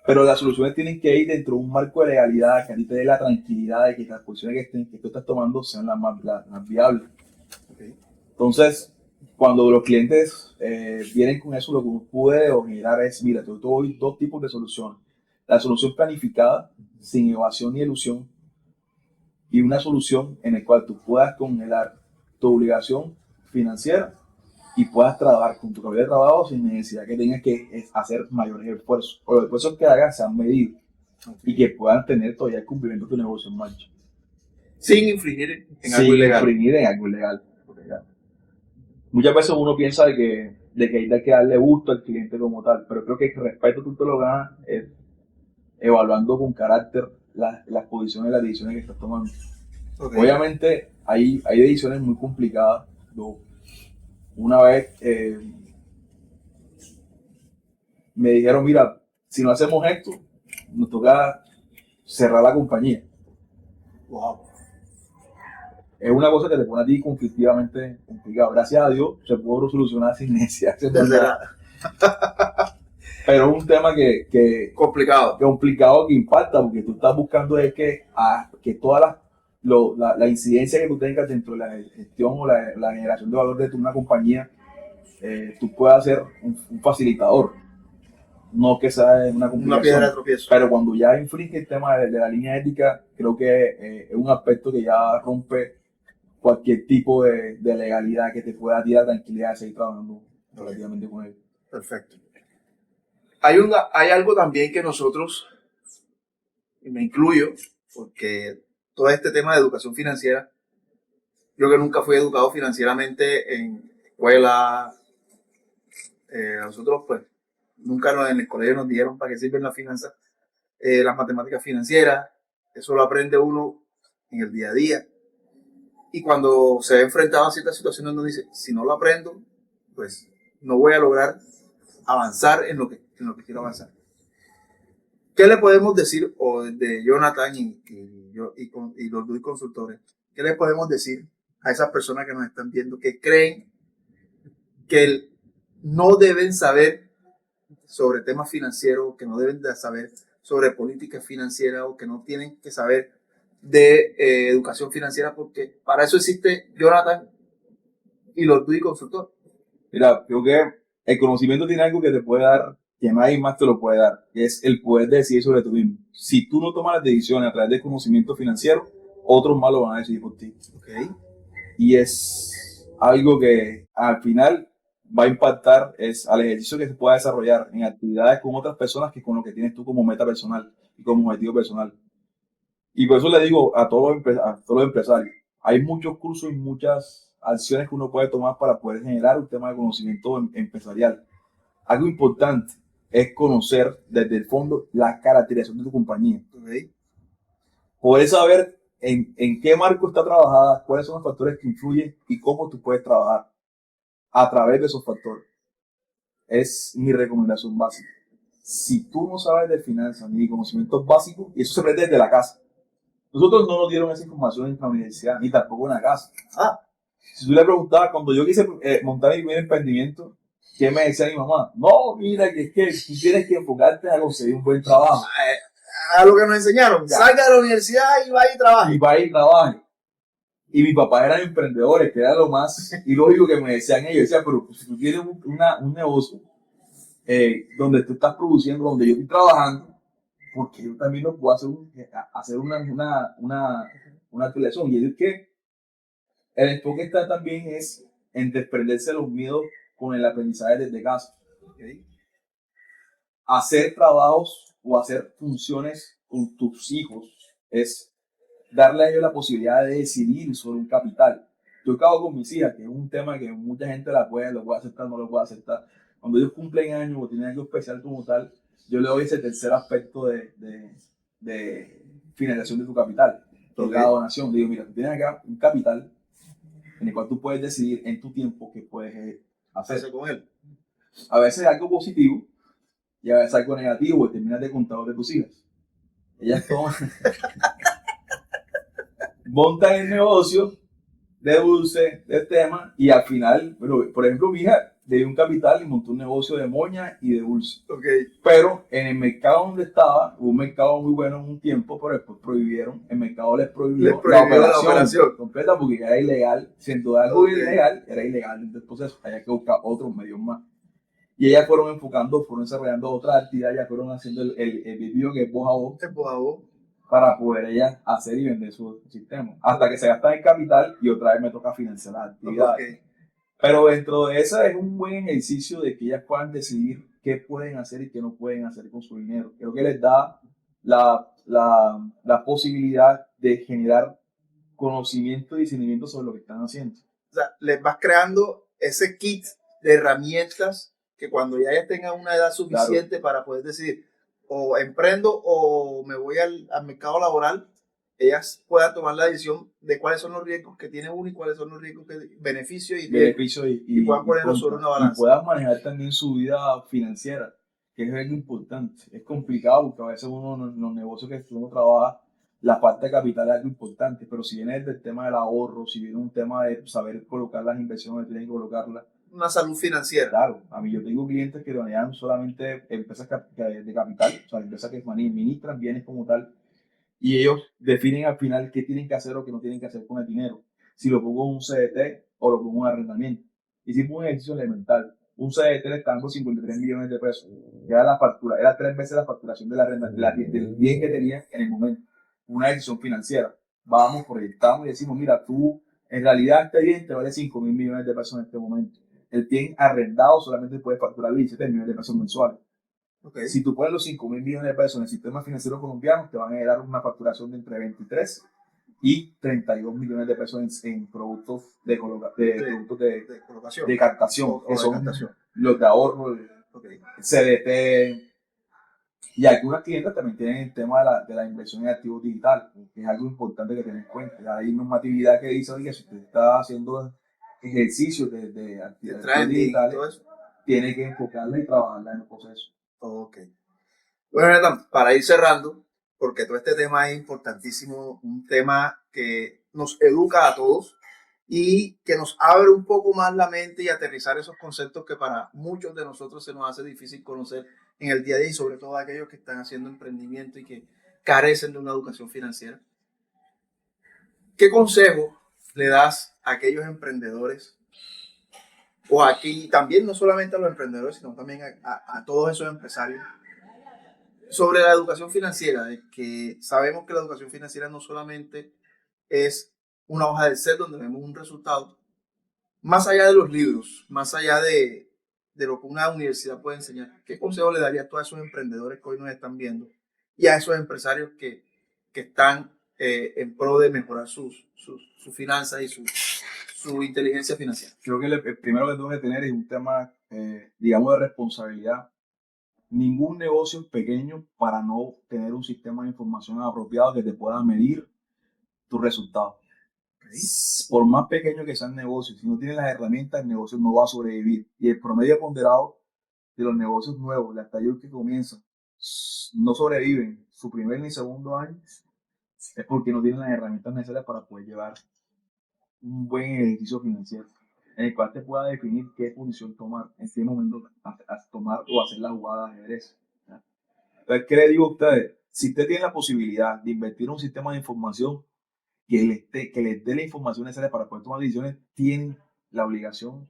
Pero las soluciones tienen que ir dentro de un marco de legalidad que a ti te dé la tranquilidad de que las posiciones que tú estás tomando sean las más viables. Okay. Entonces, cuando los clientes vienen con eso, lo que uno puede generar es, mira, te doy dos tipos de soluciones. La solución planificada, sin evasión ni ilusión, y una solución en la cual tú puedas congelar tu obligación financiera y puedas trabajar con tu capacidad de trabajo sin necesidad que tengas que hacer mayores esfuerzos. O los esfuerzos que hagas sean medidos y que puedan tener todavía el cumplimiento de tu negocio en marcha. Sin infringir en algo ilegal. Sin infringir en algo ilegal. Muchas veces uno piensa de que hay que darle gusto al cliente como tal, pero creo que el respeto tú te lo ganas evaluando con carácter las posiciones y las decisiones que estás tomando. Okay. Obviamente hay decisiones muy complicadas. Una vez me dijeron, mira, si no hacemos esto, nos toca cerrar la compañía. Wow. Es una cosa que te pone a ti conflictivamente complicado. Gracias a Dios se pudo solucionar sin necesidad de nada. Pero es un tema que complicado que impacta, porque tú estás buscando es que toda la incidencia que tú tengas dentro de la gestión o la generación de valor de una compañía, tú puedas ser un facilitador, no que sea una complicación. Una piedra de tropiezo. Pero cuando ya infringe el tema de la línea ética, creo que es un aspecto que ya rompe cualquier tipo de legalidad que te pueda dar tranquilidad de seguir trabajando relativamente con él. Perfecto. Hay algo también que nosotros, y me incluyo, porque todo este tema de educación financiera, yo que nunca fui educado financieramente en escuela, nosotros pues nunca en el colegio nos dieron para qué sirven las finanzas, las matemáticas financieras, eso lo aprende uno en el día a día. Y cuando se ve enfrentado a ciertas situaciones, uno dice, si no lo aprendo, pues no voy a lograr avanzar en lo que quiero avanzar. ¿Qué le podemos decir, o de Jonathan y los dos consultores, qué le podemos decir a esas personas que nos están viendo que creen que no deben saber sobre temas financieros, que no deben de saber sobre política financiera o que no tienen que saber de educación financiera, porque para eso existe Jonathan y los dos consultores? Mira, creo que el conocimiento tiene algo que te puede dar, que nadie más te lo puede dar, que es el poder de decidir sobre tú mismo. Si tú no tomas las decisiones a través del conocimiento financiero, otros más lo van a decidir por ti. Okay. Y es algo que al final va a impactar al ejercicio que se pueda desarrollar en actividades con otras personas que con lo que tienes tú como meta personal y como objetivo personal. Y por eso le digo a todos los empresarios, hay muchos cursos y muchas acciones que uno puede tomar para poder generar un tema de conocimiento empresarial. Algo importante es conocer desde el fondo la caracterización de tu compañía. Okay. Poder saber en qué marco está trabajada, cuáles son los factores que influyen y cómo tú puedes trabajar a través de esos factores. Es mi recomendación básica. Si tú no sabes de finanzas ni de conocimientos básicos, y eso se aprende desde la casa. Nosotros no nos dieron esa información en la universidad, ni tampoco en la casa. Si tú le preguntabas, cuando yo quise montar mi primer emprendimiento, ¿qué me decía mi mamá? No, mira, que es que tú tienes que enfocarte a conseguir un buen trabajo. A lo que nos enseñaron, ya. Salga de la universidad y vaya y trabaje. Y vaya y trabaje. Y mi papá eran emprendedores, que era lo más ilógico que me decían ellos. Decían, pero si tú tienes un negocio donde tú estás produciendo, donde yo estoy trabajando, porque yo también lo puedo hacer una afiliación. Y es que el enfoque está también es en desprenderse de los miedos con el aprendizaje desde casa. Okay. Hacer trabajos o hacer funciones con tus hijos es darle a ellos la posibilidad de decidir sobre un capital. Yo acabo con mis hijas, que es un tema que mucha gente lo puede aceptar, no lo puede aceptar. Cuando ellos cumplen años o tienen algo especial como tal, yo le doy ese tercer aspecto de financiación de tu capital, que es la donación. Le digo, mira, tú tienes acá un capital en el cual tú puedes decidir en tu tiempo qué puedes hacer con él. A veces es algo positivo y a veces algo negativo y terminas de contador de tus hijas. Ellas toman, montan el negocio de dulce, de tema, y al final, bueno, por ejemplo, mi hija le dio un capital y montó un negocio de moña y de dulce. Okay. Pero en el mercado donde estaba, hubo un mercado muy bueno en un tiempo, pero después prohibieron, el mercado les prohibió la operación completa porque era ilegal, siendo algo ilegal, era ilegal en el proceso, había que buscar otros medios más. Y ellas fueron enfocando, fueron desarrollando otras actividades, ya fueron haciendo el video que es voz a voz, para poder ellas hacer y vender su sistema. Hasta que se gastan el capital y otra vez me toca financiar las actividades. Okay. Pero dentro de esa es un buen ejercicio de que ellas puedan decidir qué pueden hacer y qué no pueden hacer con su dinero. Creo que les da la posibilidad de generar conocimiento y discernimiento sobre lo que están haciendo. O sea, les vas creando ese kit de herramientas que cuando ya tengan una edad suficiente, claro, para poder decidir o emprendo o me voy al mercado laboral, ellas puedan tomar la decisión de cuáles son los riesgos que tiene uno y cuáles son los riesgos beneficios y puedan ponerlo sobre una balanza. Y puedan manejar también su vida financiera, que es algo importante. Es complicado porque a veces uno en los negocios que uno trabaja, la parte de capital es algo importante, pero si viene del tema del ahorro, si viene un tema de saber colocar las inversiones, tienen que colocarlas. Una salud financiera. Claro, a mí yo tengo clientes que manejan solamente empresas de capital, o sea, empresas que administran bienes como tal, y ellos definen al final qué tienen que hacer o qué no tienen que hacer con el dinero. Si lo pongo en un CDT o lo pongo en un arrendamiento. Hicimos un ejercicio elemental. Un CDT le están con 53 millones de pesos. Era 3 veces la facturación de del bien que tenía en el momento. Una decisión financiera. Vamos, proyectamos y decimos, mira, tú En realidad este bien te vale 5 mil millones de pesos en este momento. El bien arrendado solamente puede facturar 17 millones de pesos mensuales. Okay. Si tú pones los 5 mil millones de pesos en el sistema financiero colombiano, te van a generar una facturación de entre 23 y 32 millones de pesos en productos de colocación. de captación, O que de son captación. los de ahorro, Okay. CDT. Y algunas clientes también tienen el tema de la inversión en activos digitales, que es algo importante que tener en cuenta. Hay normatividad que dice, oye, si usted está haciendo ejercicios de activos digitales, tiene que enfocarla y trabajarla en el proceso. Ok. Bueno, Nathan, para ir cerrando, porque todo este tema es importantísimo, un tema que nos educa a todos y que nos abre un poco más la mente y aterrizar esos conceptos que para muchos de nosotros se nos hace difícil conocer en el día a día y sobre todo aquellos que están haciendo emprendimiento y que carecen de una educación financiera. ¿Qué consejo le das a aquellos emprendedores o aquí también no solamente a los emprendedores, sino también a todos esos empresarios sobre la educación financiera? De que sabemos que la educación financiera no solamente es una hoja de Excel donde vemos un resultado, más allá de los libros, más allá de lo que una universidad puede enseñar. ¿Qué consejo le daría a todos esos emprendedores que hoy nos están viendo y a esos empresarios que están en pro de mejorar sus finanzas y su inteligencia financiera? Creo que el primero que tengo que tener es un tema, digamos, de responsabilidad. Ningún negocio es pequeño para no tener un sistema de información apropiado que te pueda medir tus resultados. Okay. Por más pequeño que sea el negocio, si no tienes las herramientas, el negocio no va a sobrevivir. Y el promedio ponderado de los negocios nuevos, las talleres que comienzan, no sobreviven su primer ni segundo año, es porque no tienen las herramientas necesarias para poder llevar un buen ejercicio financiero, en el cual te pueda definir qué posición tomar, en qué momento tomar o hacer la jugada de ajedrez. Entonces, ¿qué le digo a ustedes? Si usted tiene la posibilidad de invertir en un sistema de información que les dé la información necesaria para poder tomar decisiones, tienen la obligación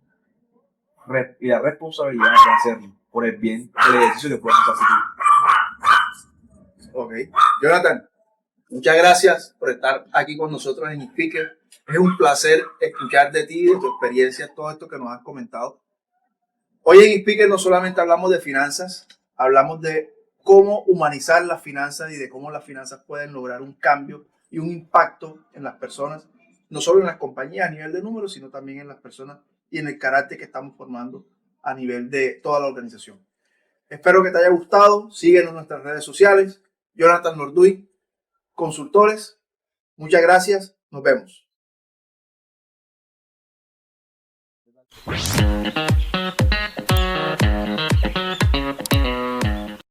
y la responsabilidad de hacerlo por el bien del ejercicio que puedan hacer. Ok. Jonathan, muchas gracias por estar aquí con nosotros en Speaker. Es un placer escuchar de ti, de tu experiencia, todo esto que nos has comentado. Hoy en Speaker no solamente hablamos de finanzas, hablamos de cómo humanizar las finanzas y de cómo las finanzas pueden lograr un cambio y un impacto en las personas, no solo en las compañías a nivel de números, sino también en las personas y en el carácter que estamos formando a nivel de toda la organización. Espero que te haya gustado. Síguenos en nuestras redes sociales. Jonathan Norduy, consultores. Muchas gracias. Nos vemos.